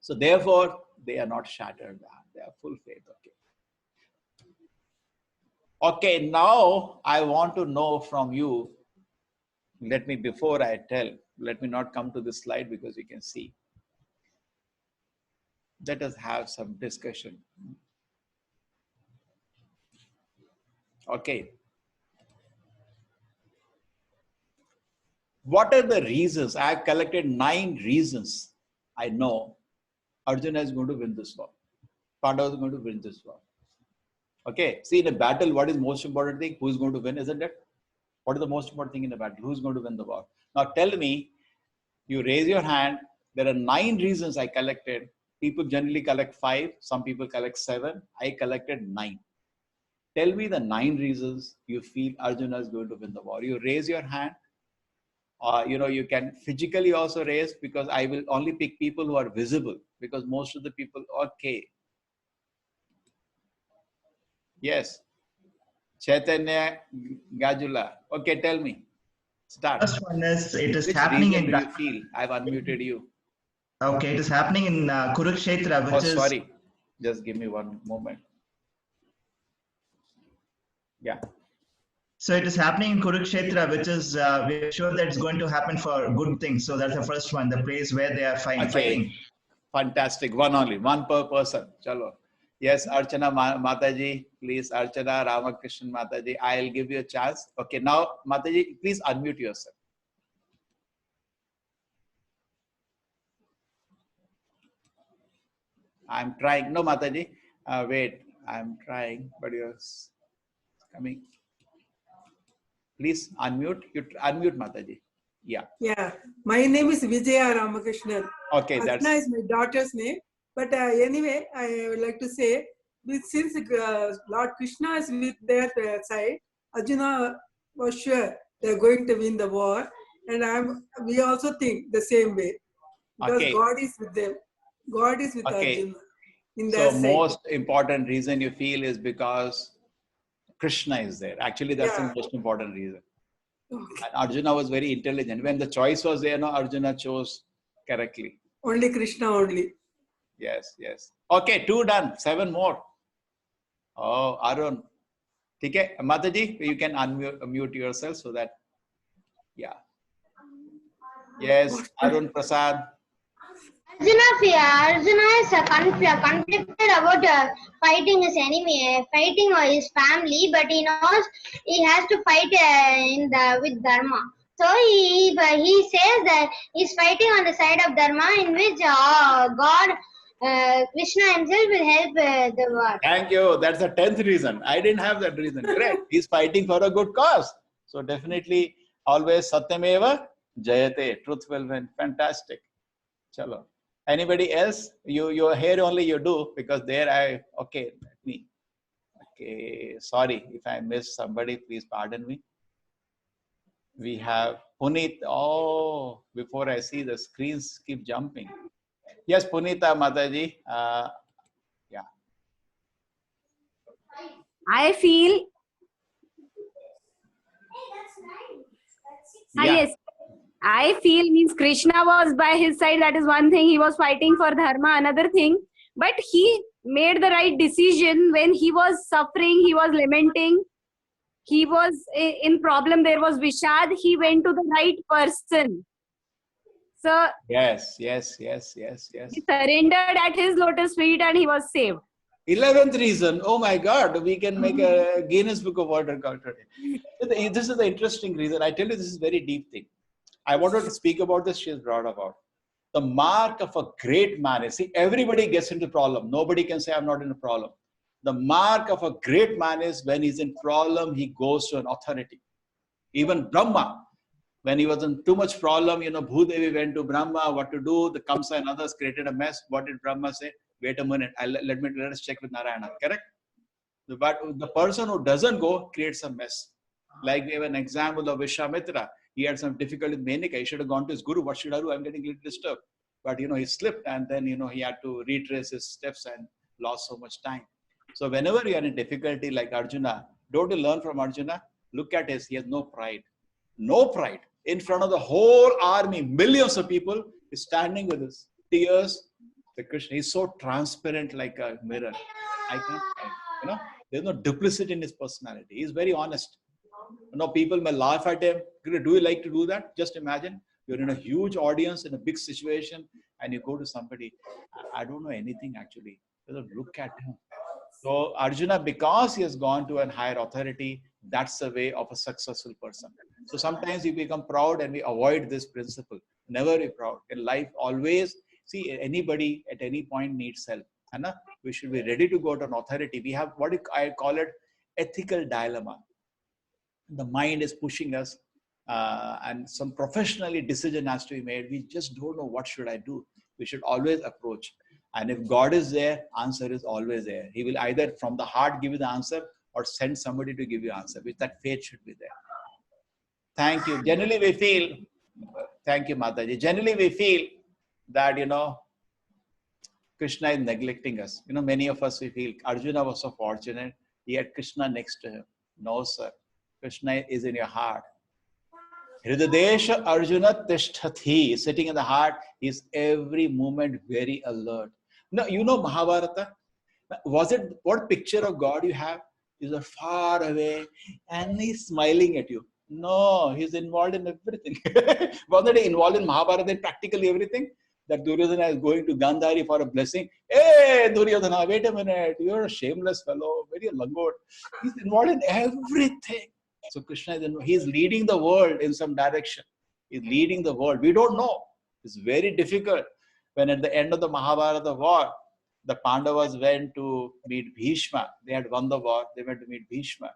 So therefore, they are not shattered. They are full faith. Okay, now I want to know from you. Before I tell, let me not come to this slide because you can see. Let us have some discussion. Okay. What are the reasons? I have collected 9 reasons I know Arjuna is going to win this war. Pandava is going to win this war. Okay. See, in a battle, what is most important thing? Who is going to win, isn't it? What is the most important thing in a battle? Who is going to win the war? Now tell me, you raise your hand. There are 9 reasons I collected. People generally collect 5. Some people collect 7. I collected 9. Tell me the 9 reasons you feel Arjuna is going to win the war. You raise your hand. You can physically also raise, because I will only pick people who are visible, because most of the people, okay. Yes. Chaitanya Gajula. Okay, tell me. Start. First one is, it is Which happening reason in. do you feel? I've unmuted you. Okay, it is happening in Kurukshetra, which is. Sorry. Just give me one moment. Yeah. So it is happening in Kurukshetra, which is, we're sure that it's going to happen for good things. So that's the first one, the place where they are fighting. Fantastic. One only. One per person. Chalo. Yes, Archana Mataji, please. Archana Ramakrishnan Mataji, I'll give you a chance. Okay, now Mataji, please unmute yourself. I'm trying. No, Mataji. Wait, I'm trying, but you're coming. Please unmute. You unmute, Mataji. Yeah. Yeah. My name is Vijaya Ramakrishnan. Okay, Archana is my daughter's name. But anyway, I would like to say, since Lord Krishna is with their side, Arjuna was sure they're going to win the war. And we also think the same way. Because God is with them. God is with Arjuna. In their side. Most important reason you feel is because Krishna is there. Actually, that's the most important reason. Okay. And Arjuna was very intelligent. When the choice was there, Arjuna chose correctly. Only Krishna only. Yes, yes. Okay, 2 done. 7 more. Oh, Arun. Okay, Mataji, you can unmute yourself so that, yeah. Yes, Arun Prasad. Arjuna is conflicted about fighting his enemy, fighting his family, but he knows he has to fight with Dharma. So he says that he's fighting on the side of Dharma, in which God, Krishna himself will help the war. Thank you. That's the 10th reason. I didn't have that reason. Great. He's fighting for a good cause. So definitely, always Satyameva Jayate. Truth will win. Fantastic. Chalo. Anybody else? Your hair only you do, because there okay, let me. Okay, sorry if I missed somebody, please pardon me. We have Puneet. Oh, before I see the screens keep jumping. Yes, Punita Mataji. Yeah. I feel. Yes. I feel means Krishna was by his side. That is one thing. He was fighting for Dharma. Another thing. But he made the right decision when he was suffering. He was lamenting. He was in problem. There was Vishad. He went to the right person. So yes. He surrendered at his lotus feet and he was saved. 11th reason. Oh my God, we can make a Guinness Book of World Record today. This is the interesting reason. I tell you, this is a very deep thing. I wanted to speak about this. She has brought about the mark of a great man. You see, everybody gets into problem. Nobody can say I'm not in a problem. The mark of a great man is when he's in problem, he goes to an authority. Even Brahma, When he was in too much problem, Bhudevi went to Brahma, what to do. The Kamsa and others created a mess. What did Brahma say? Wait a minute, let us check with Narayana. Correct? But the person who doesn't go creates a mess. Like we have an example of Vishwamitra. He had some difficulty with Menika. He should have gone to his guru. What should I do? I'm getting a little disturbed. But he slipped, and then he had to retrace his steps and lost so much time. So whenever you are in difficulty like Arjuna, don't you learn from Arjuna? Look at he has no pride. No pride. In front of the whole army, millions of people, he's standing with his tears. The Krishna, he's so transparent like a mirror. I can't, there's no duplicity in his personality. He's very honest. People may laugh at him. Do you like to do that? Just imagine you're in a huge audience in a big situation and you go to somebody. I don't know anything actually. Look at him. So Arjuna, because he has gone to a higher authority, that's the way of a successful person. So sometimes we become proud and we avoid this principle. Never be proud. In life, always see anybody at any point needs help. We should be ready to go to an authority. We have what I call it ethical dilemma. The mind is pushing us and some professionally decision has to be made. We just don't know what should I do. We should always approach. And if God is there, answer is always there. He will either from the heart give you the answer or send somebody to give you answer, which that faith should be there. Thank you. Generally we feel, thank you Mataji. Generally we feel that, Krishna is neglecting us. Many of us, we feel Arjuna was so fortunate. He had Krishna next to him. No, sir. Krishna is in your heart. Hridadesha Arjuna Tishthathi, sitting in the heart, is every moment very alert. Now, Mahabharata, what picture of God you have? Is far away and he's smiling at you. No, he's involved in everything. Wasn't he involved in Mahabharata in practically everything? That Duryodhana is going to Gandhari for a blessing. Hey, Duryodhana, wait a minute. You're a shameless fellow, very langot. He's involved in everything. So Krishna, he's leading the world in some direction. He's leading the world. We don't know. It's very difficult. When at the end of the Mahabharata war, the Pandavas went to meet Bhishma. They had won the war. They went to meet Bhishma.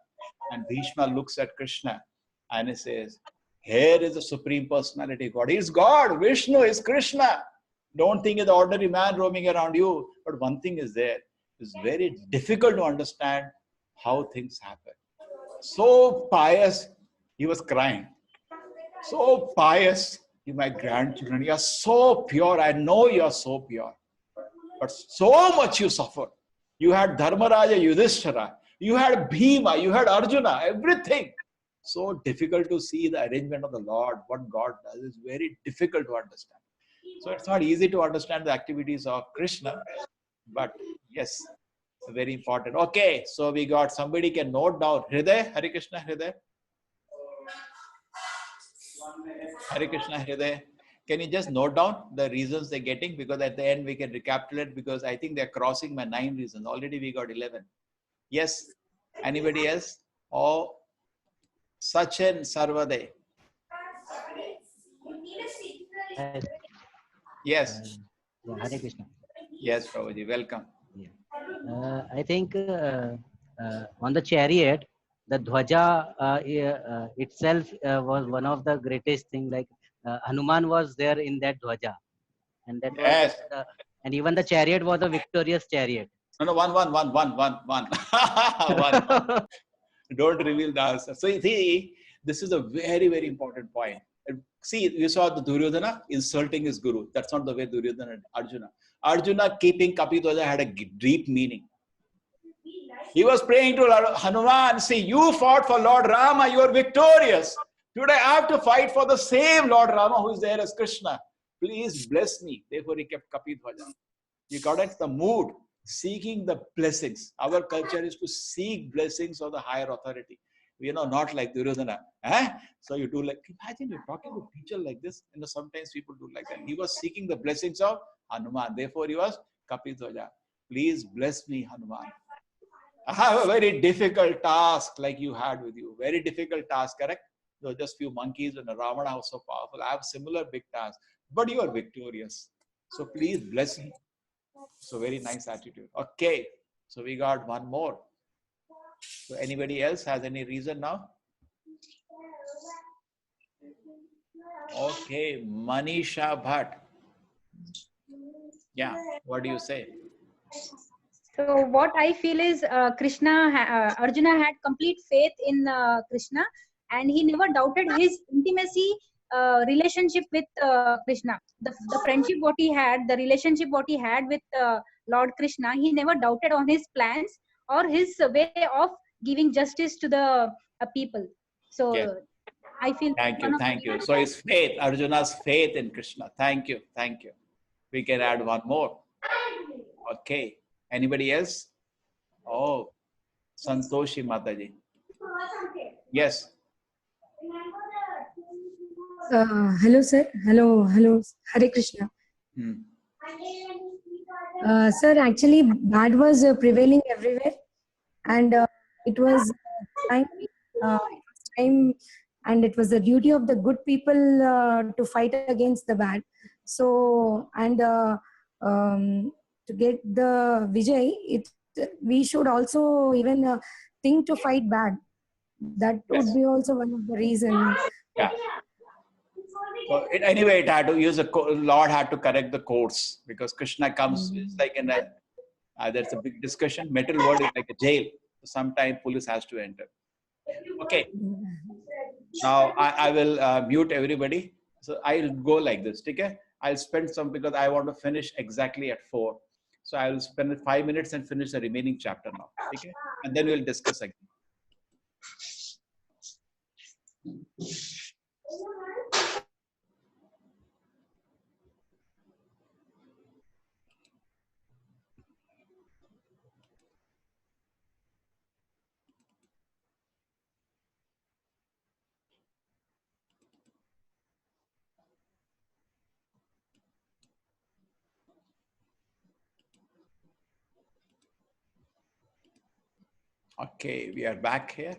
And Bhishma looks at Krishna and he says, here is the Supreme Personality of God. He's God. Vishnu is Krishna. Don't think it's the ordinary man roaming around you. But one thing is there. It's very difficult to understand how things happen. So pious, he was crying. So pious, my grandchildren, you are so pure. I know you are so pure. But so much you suffered. You had Dharmaraja, Yudhishthira. You had Bhima. You had Arjuna. Everything. So difficult to see the arrangement of the Lord. What God does is very difficult to understand. So it's not easy to understand the activities of Krishna. But yes, very important. Okay, so we got somebody can note down. Hriday, Hare Krishna, Hriday. Hare Krishna, Hriday. Can you just note down the reasons they're getting? Because at the end we can recapitulate because I think they're crossing my 9 reasons. Already we got 11. Yes. Anybody else? Oh, Sachin Sarvade. Yes. Hare Krishna. Yes, Prabhuji. Welcome. I think on the chariot, the dhwaja itself was one of the greatest thing. Like Hanuman was there in that dhwaja, and that yes. was and even the chariot was a victorious chariot. No, one. One. Don't reveal the answer. So you see, this is a very, very important point. See, you saw the Duryodhana insulting his guru. That's not the way Duryodhana and Arjuna. Arjuna keeping Kapidwaja had a deep meaning. He was praying to Hanuman, see, you fought for Lord Rama, you are victorious. Today I have to fight for the same Lord Rama who is there as Krishna. Please bless me. Therefore he kept Kapidwaja. You got it? The mood, seeking the blessings. Our culture is to seek blessings of the higher authority. Not like Duryodhana. So you do like, imagine you're talking to a teacher like this. Sometimes people do like that. He was seeking the blessings of Hanuman. Therefore he was Kapidwaja. Please bless me, Hanuman. I have a very difficult task like you had with you. Very difficult task, correct? There were just few monkeys and Ravana was so powerful. I have similar big task. But you are victorious. So please bless me. So very nice attitude. Okay. So we got one more. So anybody else has any reason now? Okay, Manisha Bhatt. Yeah, what do you say? So what I feel is Arjuna had complete faith in Krishna, and he never doubted his intimacy relationship with Krishna. The friendship what he had, the relationship what he had with Lord Krishna, he never doubted on his plans or his way of giving justice to the people. So Yes. I feel Thank you. So his faith, Arjuna's faith in Krishna. Thank you. We can add one more. Okay. Anybody else? Oh, Santoshi Mataji. Yes. Hello, sir. Hello. Hare Krishna. Hmm. Sir, actually, bad was prevailing everywhere, and it was time, and it was the duty of the good people to fight against the bad. So, and to get the Vijay, we should also even think to fight bad. That would be also one of the reasons. Yeah. So anyway, it had to use Lord had to correct the courts because Krishna comes. It's like in a there's a big discussion. Metal world is like a jail. So sometimes police has to enter. Okay. Now I will mute everybody. So I'll go like this. Okay. I'll spend some because I want to finish exactly at 4. So I will spend 5 minutes and finish the remaining chapter now. Okay. And then we'll discuss again. Okay, we are back here.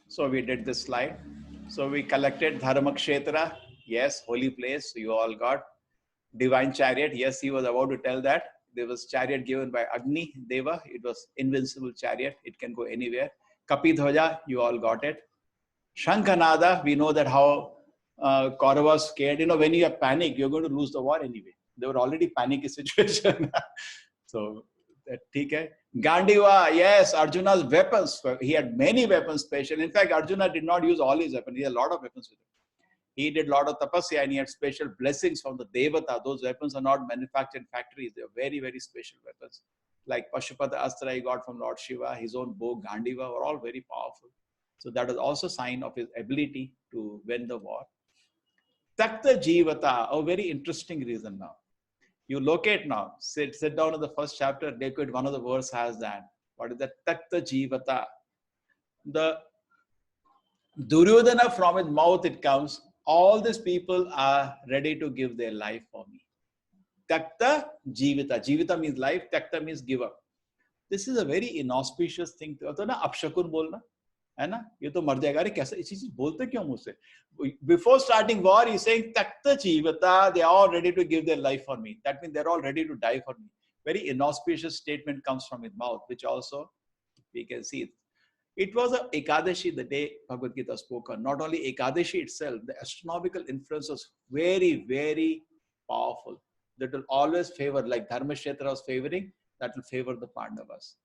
So we did this slide. So we collected Dharmakshetra. Yes, holy place. You all got divine chariot. Yes, he was about to tell that. There was chariot given by Agni Deva. It was invincible chariot. It can go anywhere. Kapidhwaja, you all got it. Shankhanada, we know that how Kauravas scared. You know, when you have panic, you're going to lose the war anyway. They were already panicky situation. So, okay. Gandiva, yes, Arjuna's weapons. He had many weapons special. In fact, Arjuna did not use all his weapons. He had a lot of weapons with him. He did a lot of tapasya and he had special blessings from the Devata. Those weapons are not manufactured in factories. They are very, very special weapons. Like Pashupata Astra he got from Lord Shiva, his own bow, Gandiva, were all very powerful. So that was also a sign of his ability to win the war. Takta Jivata, a very interesting reason now. You locate now, sit down in the first chapter, Liquid, one of the verse has that. What is that? Takta Jivata. The Duryodhana, from his mouth it comes, all these people are ready to give their life for me. Takta Jivita. Jivita means life, Takta means give up. This is a very inauspicious thing. तो ना अपशकुन बोलना है ना, ये तो मर जाएगा, अरे कैसे इसी चीज बोलते क्यों मुझसे? Before starting war, he's saying Takta Jivata, they are all ready to give their life for me. That means they're all ready to die for me. Very inauspicious statement comes from his mouth, which also we can see. It was a Ekadashi the day Bhagavad Gita spoke on. Not only Ekadashi itself, the astronomical influence was very, very powerful. That will always favor, like Dharmashetra was favoring, that will favor the Pandavas.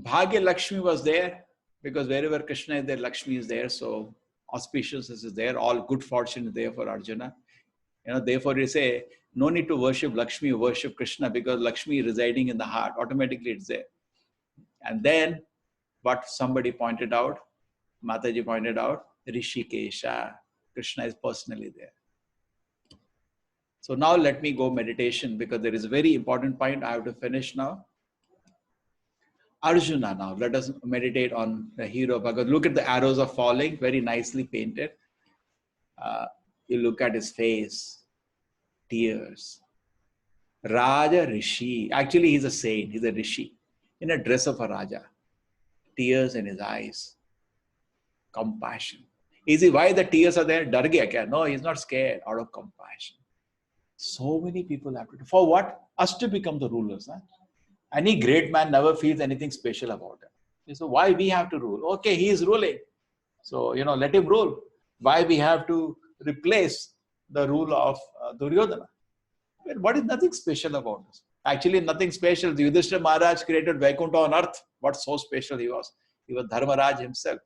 Bhagya Lakshmi was there because wherever Krishna is there, Lakshmi is there. So auspiciousness is there. All good fortune is there for Arjuna. You know, therefore you say, no need to worship Lakshmi, worship Krishna because Lakshmi is residing in the heart. Automatically it's there. And then what somebody pointed out, Mataji pointed out, Rishikesha, Krishna is personally there. So now let me go meditation because there is a very important point I have to finish now. Arjuna now, let us meditate on the hero Bhagavad. Look at the arrows are falling, very nicely painted. You look at his face, tears. Raja Rishi, actually he's a saint, he's a Rishi in a dress of a Raja. Tears in his eyes, compassion. Is he why the tears are there? Dar gaya kya? No, he's not scared, out of compassion. So many people have to do. For what? Us to become the rulers. Huh? Any great man never feels anything special about it. So why we have to rule? Okay, he is ruling. So, let him rule. Why we have to replace the rule of Duryodhana? Well, what is nothing special about this? Actually, nothing special. The Yudhishthira Maharaj created Vaikuntha on earth. What's so special he was? He was Dharmaraj himself.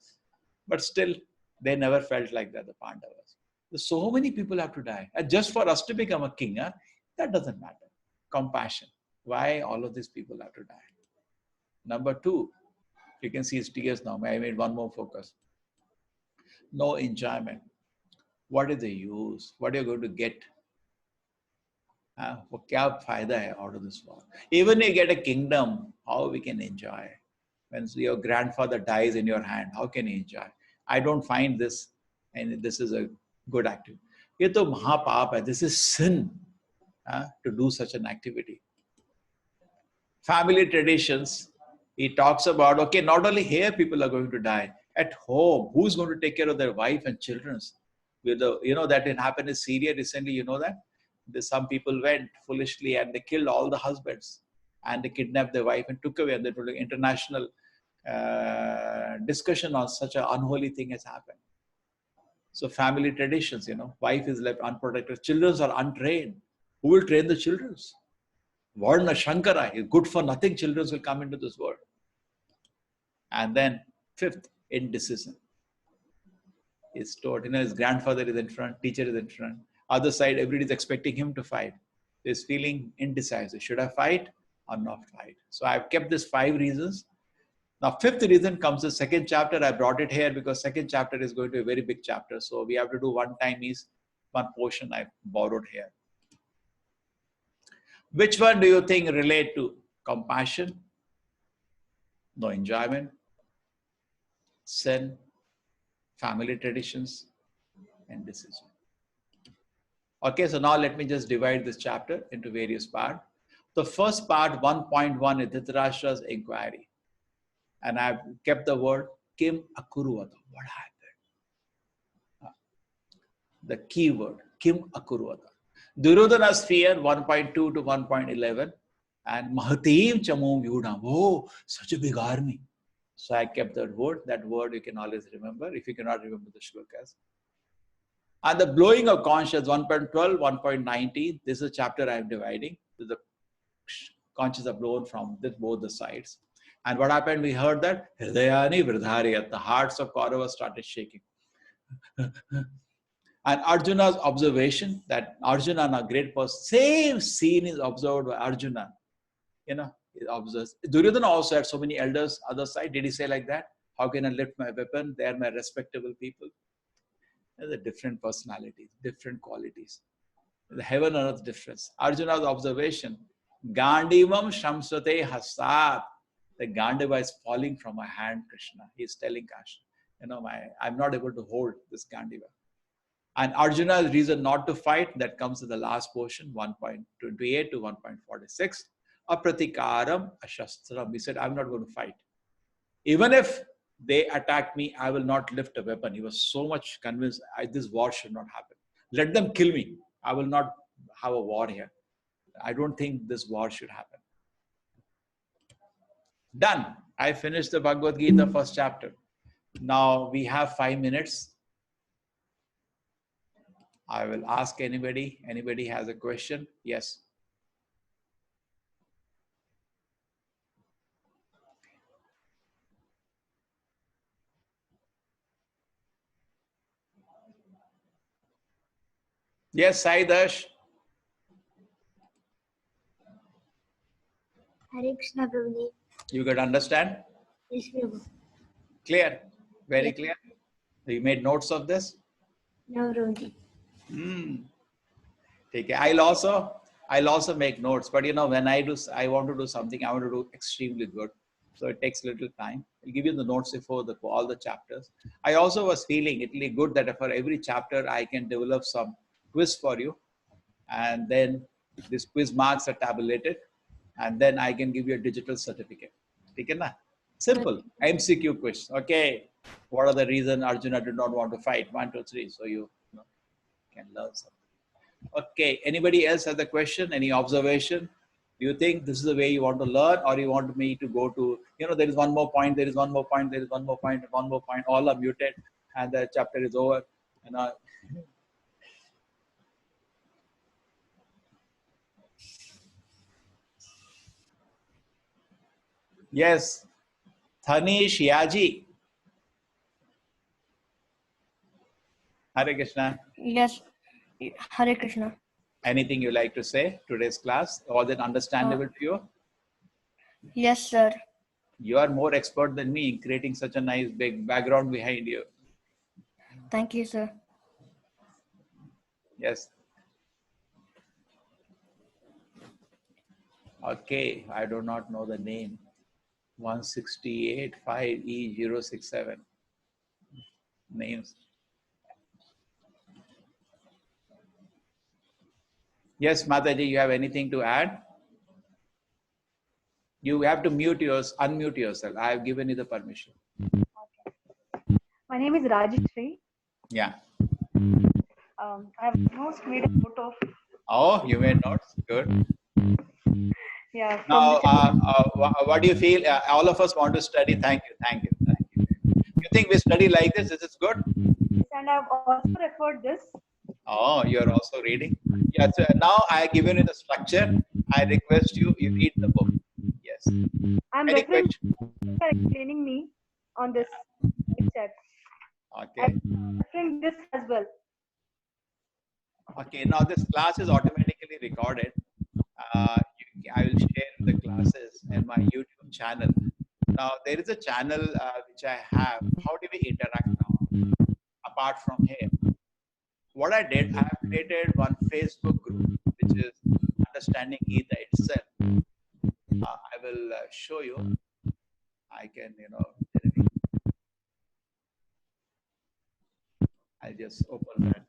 But still, they never felt like that, the Pandavas. So many people have to die. And just for us to become a king, that doesn't matter. Compassion. Why all of these people have to die? Number two, you can see his tears now. I made one more focus. No enjoyment. What is the use? What are you going to get? What fayda hai out of this war? Even you get a kingdom, how we can enjoy? When your grandfather dies in your hand, how can you enjoy? I don't find this, and this is a good activity. Ye to mahapaap hai. This is sin to do such an activity. Family traditions, he talks about, okay, not only here people are going to die, at home, who's going to take care of their wife and children? That didn't happen in Syria recently, you know that? Some people went foolishly and they killed all the husbands and they kidnapped their wife and took away, and there was an international discussion on such an unholy thing has happened. So family traditions, wife is left unprotected, children are untrained. Who will train the children? Varna Shankara, good for nothing children will come into this world. And then fifth, indecision. He's taught, his grandfather is in front, teacher is in front. Other side, everybody is expecting him to fight. He's feeling indecisive. Should I fight or not fight? So I've kept these 5 reasons. Now, fifth reason comes the second chapter. I brought it here because second chapter is going to be a very big chapter. So we have to do one portion I borrowed here. Which one do you think relate to compassion, no enjoyment, sin, family traditions, and decision? Okay, so now let me just divide this chapter into various parts. The first part, 1.1, is Dhritarashtra's inquiry. And I've kept the word Kim Akuruvata. What happened? The key word, Kim Akuruvata. Duryodhana's fear, 1.2 to 1.11. And Mahatim Chamum Yudam. Oh, such a big army. So I kept that word. That word you can always remember if you cannot remember the shlokas. And the blowing of conscience, 1.12, 1.19. This is a chapter I am dividing. The conscience are blown from both the sides. And what happened? We heard that Hridayani Vridhariyat, the hearts of Kauravas started shaking. And Arjuna's observation that Arjuna, a great person, same scene is observed by Arjuna. He observes. Duryodhana also had so many elders, other side. Did he say like that? How can I lift my weapon? They are my respectable people. There's a different personalities, different qualities. The heaven and earth difference. Arjuna's observation, Gandivam Shamsate Hasat. The Gandiva is falling from my hand, Krishna. He is telling Krishna, I'm not able to hold this Gandiva. And Arjuna's reason not to fight, that comes to the last portion, 1.28 to 1.46. Apratikaram ashastram. He said, I'm not going to fight. Even if they attack me, I will not lift a weapon. He was so much convinced, this war should not happen. Let them kill me. I will not have a war here. I don't think this war should happen. Done. I finished the Bhagavad Gita first chapter. Now we have 5 minutes. I will ask anybody. Anybody has a question? Yes. Yes, Saidash. Hare Krishna, Prabhuji. You could understand? Yes, Prabhu. Clear? Very clear? You made notes of this? No, Prabhuji. Okay. I'll also make notes, but when I want to do something, I want to do extremely good. So it takes little time. I'll give you the notes before all the chapters. I also was feeling it will be good that for every chapter, I can develop some quiz for you. And then these quiz marks are tabulated. And then I can give you a digital certificate. Okay, na? Simple. MCQ quiz. Okay. What are the reasons Arjuna did not want to fight? 1, 2, 3. So you can learn something. Okay. Anybody else has a question? Any observation? Do you think this is the way you want to learn, or you want me to go to, there is one more point, there is one more point, there is one more point, one more point, all are muted, and the chapter is over. Yes, Thanish Yaji. Hare Krishna. Yes. Hare Krishna. Anything you like to say? Today's class, was it understandable to you? Yes, sir. You are more expert than me in creating such a nice big background behind you. Thank you, sir. Yes. Okay, I do not know the name. 168-5E067. Names. Yes, Mataji, you have anything to add? You have to unmute yourself. I have given you the permission. My name is Rajeshri. Yeah. I have almost made a note of. Oh, you made notes? Good. Yeah. Now, what do you feel? All of us want to study. Thank you. Thank you. Thank you. You think we study like this? Is this good? Yes, and I've also referred this. Oh, you're also reading? Yeah. So now I have given you the structure. I request you read the book. Yes. I'm Any referring question? to explaining me on this chat. Okay. I'm referring this as well. Okay. Now this class is automatically recorded. I will share the classes in my YouTube channel. Now there is a channel which I have. How do we interact now? Apart from here, what I did, I have created one Facebook group which is Understanding Gita itself. I will show you. I can, I'll just open that.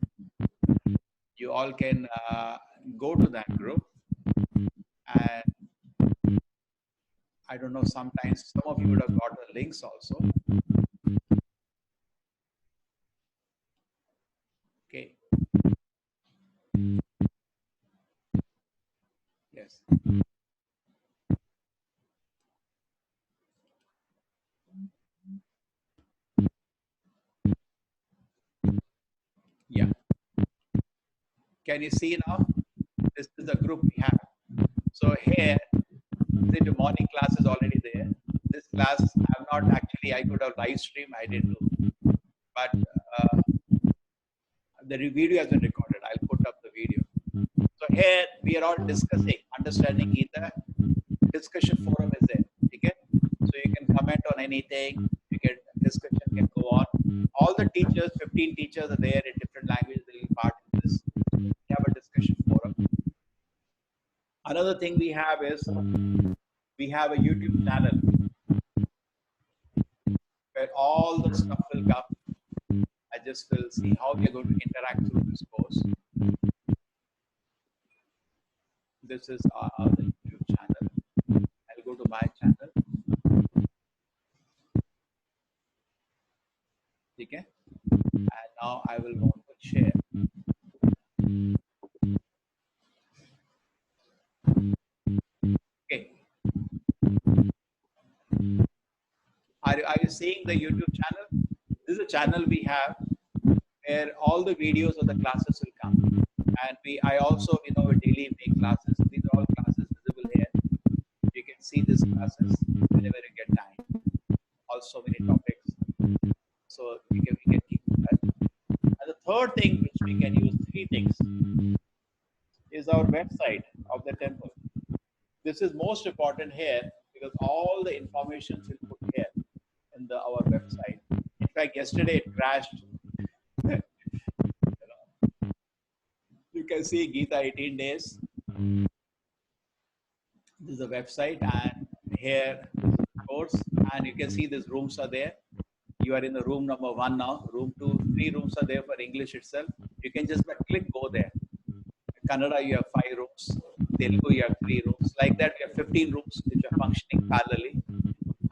You all can go to that group, and I don't know, sometimes some of you would have got the links also. Okay. Yes. Yeah. Can you see now? This is the group we have. So here, the morning class is already there. This class, I could have live stream, I didn't do. But the video has been recorded. I'll put up the video. So here, we are all discussing Understanding Gita. Discussion forum is there. Okay? So you can comment on anything. Discussion can go on. All the teachers, 15 teachers are there in different languages. They will part in this. We have a discussion forum. Another thing we have is we have a YouTube channel where all the stuff will come. I just will see how we are going to interact through this course. This is our YouTube channel. I'll go to my channel. Okay? And now I will want to share. Okay. Are you seeing the YouTube channel? This is a channel we have where all the videos of the classes will come. And I also, daily make classes. These are all classes visible here. You can see these classes whenever you get time. Also many topics. So we can keep that. And the third thing which we can use, three things, is our website of the temple. This is most important here because all the information will put here in our website. In fact, yesterday it crashed. You can see Gita 18 days. This is the website, and here is the course, and you can see these rooms are there. You are in the room number 1 now. Room 2, 3 rooms are there for English itself. You can just click go there. In Kannada, you have 5 rooms. Telugu, you have 3 rooms. Like that, we have 15 rooms which are functioning parallelly.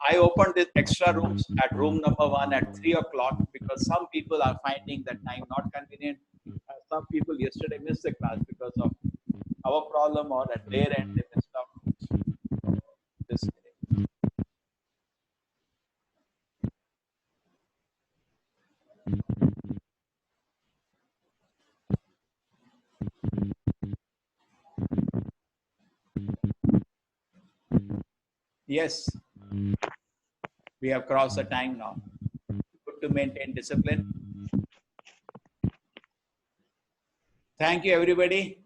I opened these extra rooms at room number 1 at 3 o'clock because some people are finding that time not convenient. Some people yesterday missed the class because of our problem or at their end they missed out. Yes, we have crossed the time now. Good to maintain discipline. Thank you, everybody.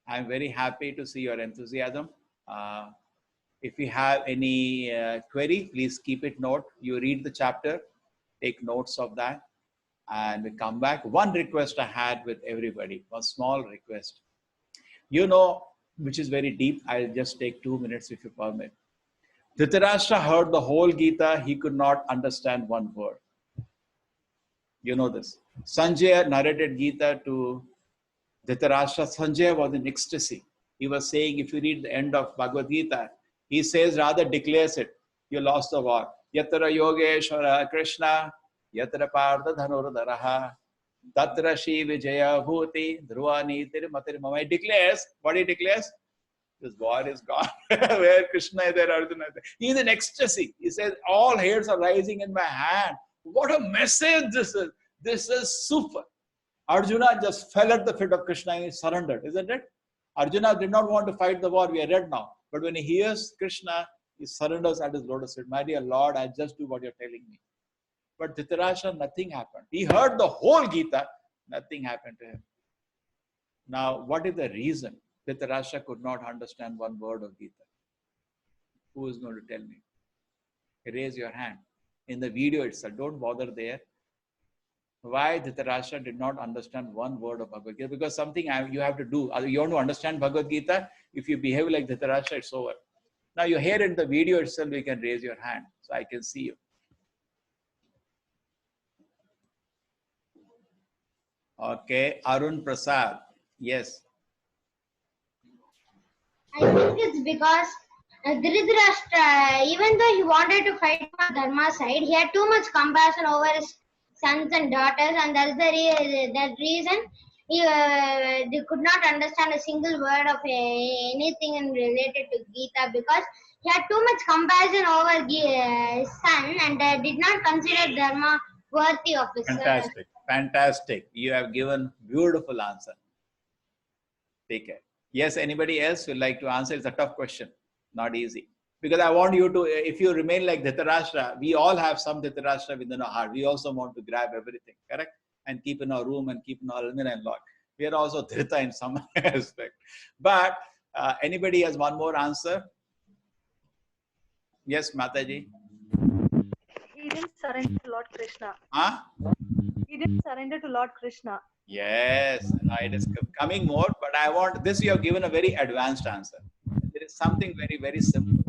I'm very happy to see your enthusiasm. If you have any query, please keep it note. You read the chapter, take notes of that, and we come back. One request I had with everybody, one small request. You know, which is very deep. I'll just take 2 minutes if you permit. Dhritarashtra heard the whole Gita. He could not understand one word. You know this. Sanjay narrated Gita to Dhritarashtra. Sanjay was in ecstasy. He was saying, if you read the end of Bhagavad Gita, he says, rather declares it, you lost the war. Yatra Yogeshwara Krishna, Yatra Partha Dhanurdharaha, Tatra Shri Vijaya Bhuti, Dhruvani Matir Mama. He declares, what he declares? This war is gone. Where Krishna is there, Arjuna is there. He is in ecstasy. He says, all hairs are rising in my hand. What a message this is. This is super. Arjuna just fell at the feet of Krishna and he surrendered, isn't it? Arjuna did not want to fight the war, we are read now. But when he hears Krishna, he surrenders at his lotus feet. My dear Lord, I just do what you're telling me. But Dhritarashtra, nothing happened. He heard the whole Gita, nothing happened to him. Now, what is the reason Dhritarashtra could not understand one word of Gita? Who is going to tell me? Raise your hand. In the video itself, don't bother there. Why Dhritarashtra did not understand one word of Bhagavad Gita? Because something you have to do. You want to understand Bhagavad Gita? If you behave like Dhritarashtra, it's over. Now you hear in the video itself, you can raise your hand so I can see you. Okay, Arun Prasad. Yes. I think it's because Dhritarashtra, even though he wanted to fight for Dharma's side, he had too much compassion over his sons and daughters, and that's that reason they could not understand a single word of anything related to Gita, because he had too much compassion over his son and did not consider Dharma worthy of his Fantastic. Fantastic. You have given beautiful answer. Take care. Yes, anybody else would like to answer? It's a tough question. Not easy. Because I want you to, if you remain like Dhritarashtra, we all have some Dhritarashtra within our heart. We also want to grab everything, correct? And keep in our room and keep in our almirah and lock. We are also Dhrita in some aspect. But anybody has one more answer? Yes, Mataji. He didn't surrender to Lord Krishna. Huh? He didn't surrender to Lord Krishna. Yes, it is coming more, but I want this. You have given a very advanced answer. There is something very, very simple.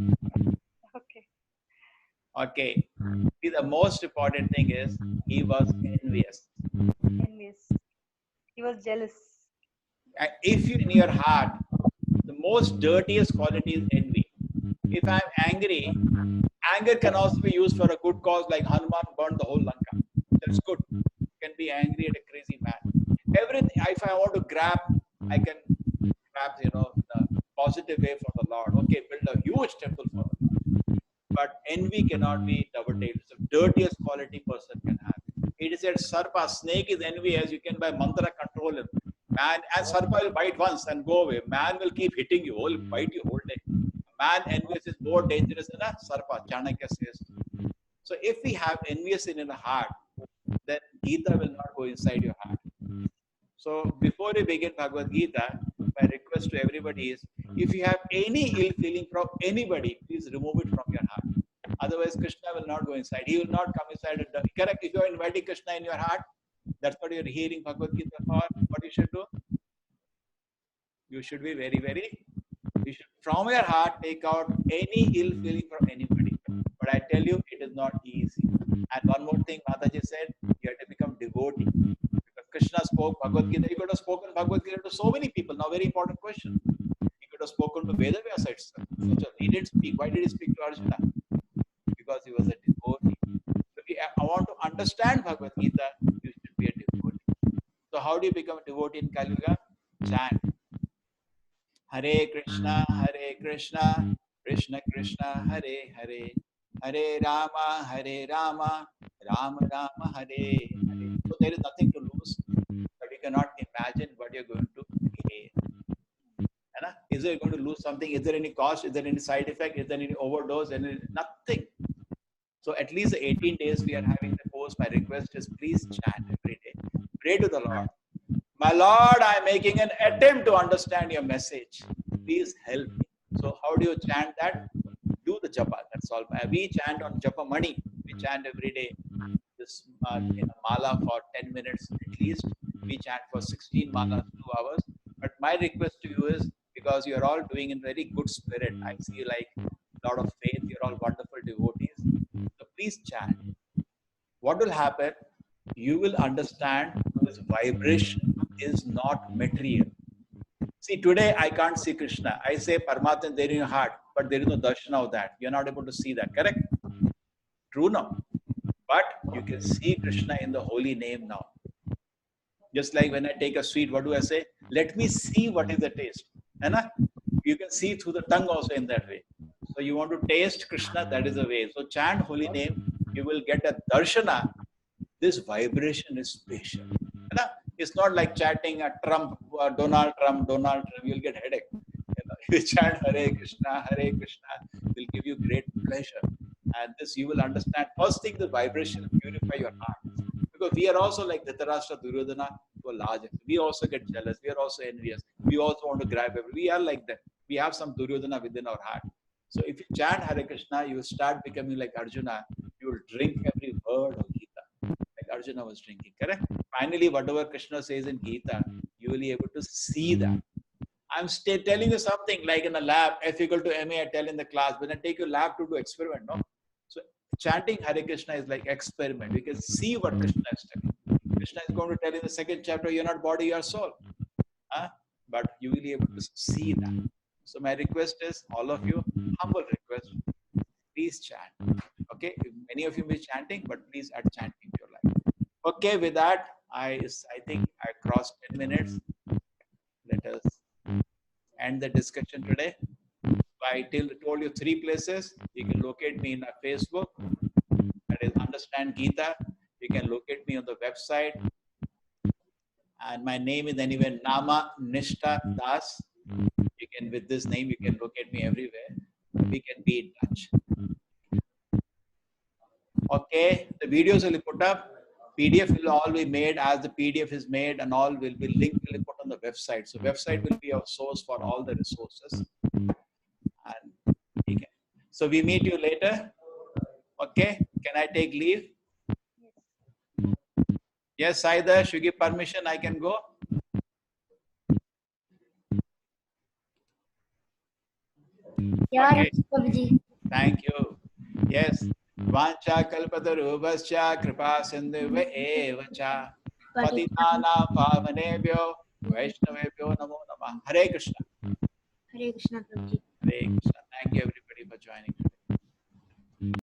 Okay. Okay. See, the most important thing is he was envious. Envious. He was jealous. If you in your heart, the most dirtiest quality is envy. If I'm angry, anger can also be used for a good cause, like Hanuman burned the whole Lanka. That's good. You can be angry at a crazy man. Everything, if I want to grab, I can grab, the positive way for the Lord. Okay, build a huge temple for the Lord. But envy cannot be double-tailed. It's the dirtiest quality person can have. It is said, Sarpa, snake is envious. You can by mantra control him. Man, and Sarpa will bite once and go away. Man will keep hitting you, will bite you whole day. Man envious is more dangerous than a Sarpa, Chanakya says. So if we have envious in our heart, then Gita will not go inside your heart. So before we begin Bhagavad Gita, my request to everybody is, if you have any ill feeling from anybody, please remove it from your heart. Otherwise, Krishna will not go inside. He will not come inside. Correct? If you are inviting Krishna in your heart, that's what you are hearing Bhagavad Gita for. What you should do? You should be very, you should from your heart take out any ill feeling from anybody. But I tell you, it is not easy. And one more thing, Mataji said, you have to become devotee. Because Krishna spoke Bhagavad Gita. He could have spoken Bhagavad Gita to so many people. Now, very important question. He could have spoken to Vedavyasa itself. He didn't speak. Why did he speak to Arjuna? Because he was a devotee. So if I want to understand Bhagavad Gita, you should be a devotee. So how do you become a devotee in Kali Yuga? Chant. Hare Krishna, Krishna Krishna, Hare Hare, Hare Rama, Rama Rama, Hare Hare. So there is nothing to lose, but you cannot imagine what you're going to gain. Is Is there going to lose something? Is there any cost? Is there any side effect? Is there any overdose? And nothing. So at least the 18 days we are having the course. My request is please chant every day. Pray to the Lord. My Lord, I am making an attempt to understand your message. Please help me. So how do you chant that? Do the japa. That's all. We chant on japa money. We chant every day. This in a mala for 10 minutes at least. We chant for 16 malas, 2 hours. But my request to you is, because you are all doing in very good spirit, I see like a lot of faith. You're all wonderful devotees. So please chant. What will happen? You will understand this vibration is not material. See, today I can't see Krishna. I say Paramatma there in your heart, but there is no darshana of that. You're not able to see that, correct? True now. But you can see Krishna in the holy name now. Just like when I take a sweet, what do I say? Let me see what is the taste. You can see through the tongue also in that way. So you want to taste Krishna, that is the way. So chant holy name, you will get a darshana. This vibration is special. It's not like chanting a Trump, Donald Trump, you'll get headache. You chant Hare Krishna, will give you great pleasure. And this you will understand. First thing, the vibration will purify your heart. Because we are also like Dhritarashtra, Duryodhana to a large extent. We also get jealous. We are also envious. We also want to grab everything. We are like that. We have some Duryodhana within our heart. So if you chant Hare Krishna, you will start becoming like Arjuna. You will drink every word of Gita. Like Arjuna was drinking, correct? Finally, whatever Krishna says in Gita, you will be able to see that. I'm still telling you something like in a lab, F equal to MA, I tell in the class, when I take your lab to do experiment, no? So chanting Hare Krishna is like experiment. We can see what Krishna is telling. Krishna is going to tell in the second chapter, you're not body, you are soul. But you will be able to see that. So my request is, all of you, humble request, please chant. Okay, many of you may be chanting, but please add chanting to your life. Okay, with that, I think I crossed 10 minutes. Let us end the discussion today. I told you 3 places. You can locate me in our Facebook. That is Understand Gita. You can locate me on the website. And my name is anyway Nama Nishtha Das. You can, with this name, you can locate me everywhere. We can be in touch. Okay, the videos will be put up. PDF will all be made as the PDF is made, and all will be linked, will be put on the website. So website will be our source for all the resources. And so we meet you later. Okay, can I take leave? Yes, Saida, should you give permission, I can go. Yeah, okay. Thank you. Yes. Vancha kalpatarubhascha kripa sindhuve evacha patitanam pavanebhyo vaishnavebhyo namo namah. Hare Krishna. Hare Krishna, Prabhuji. Hare Krishna. Thank you everybody for joining.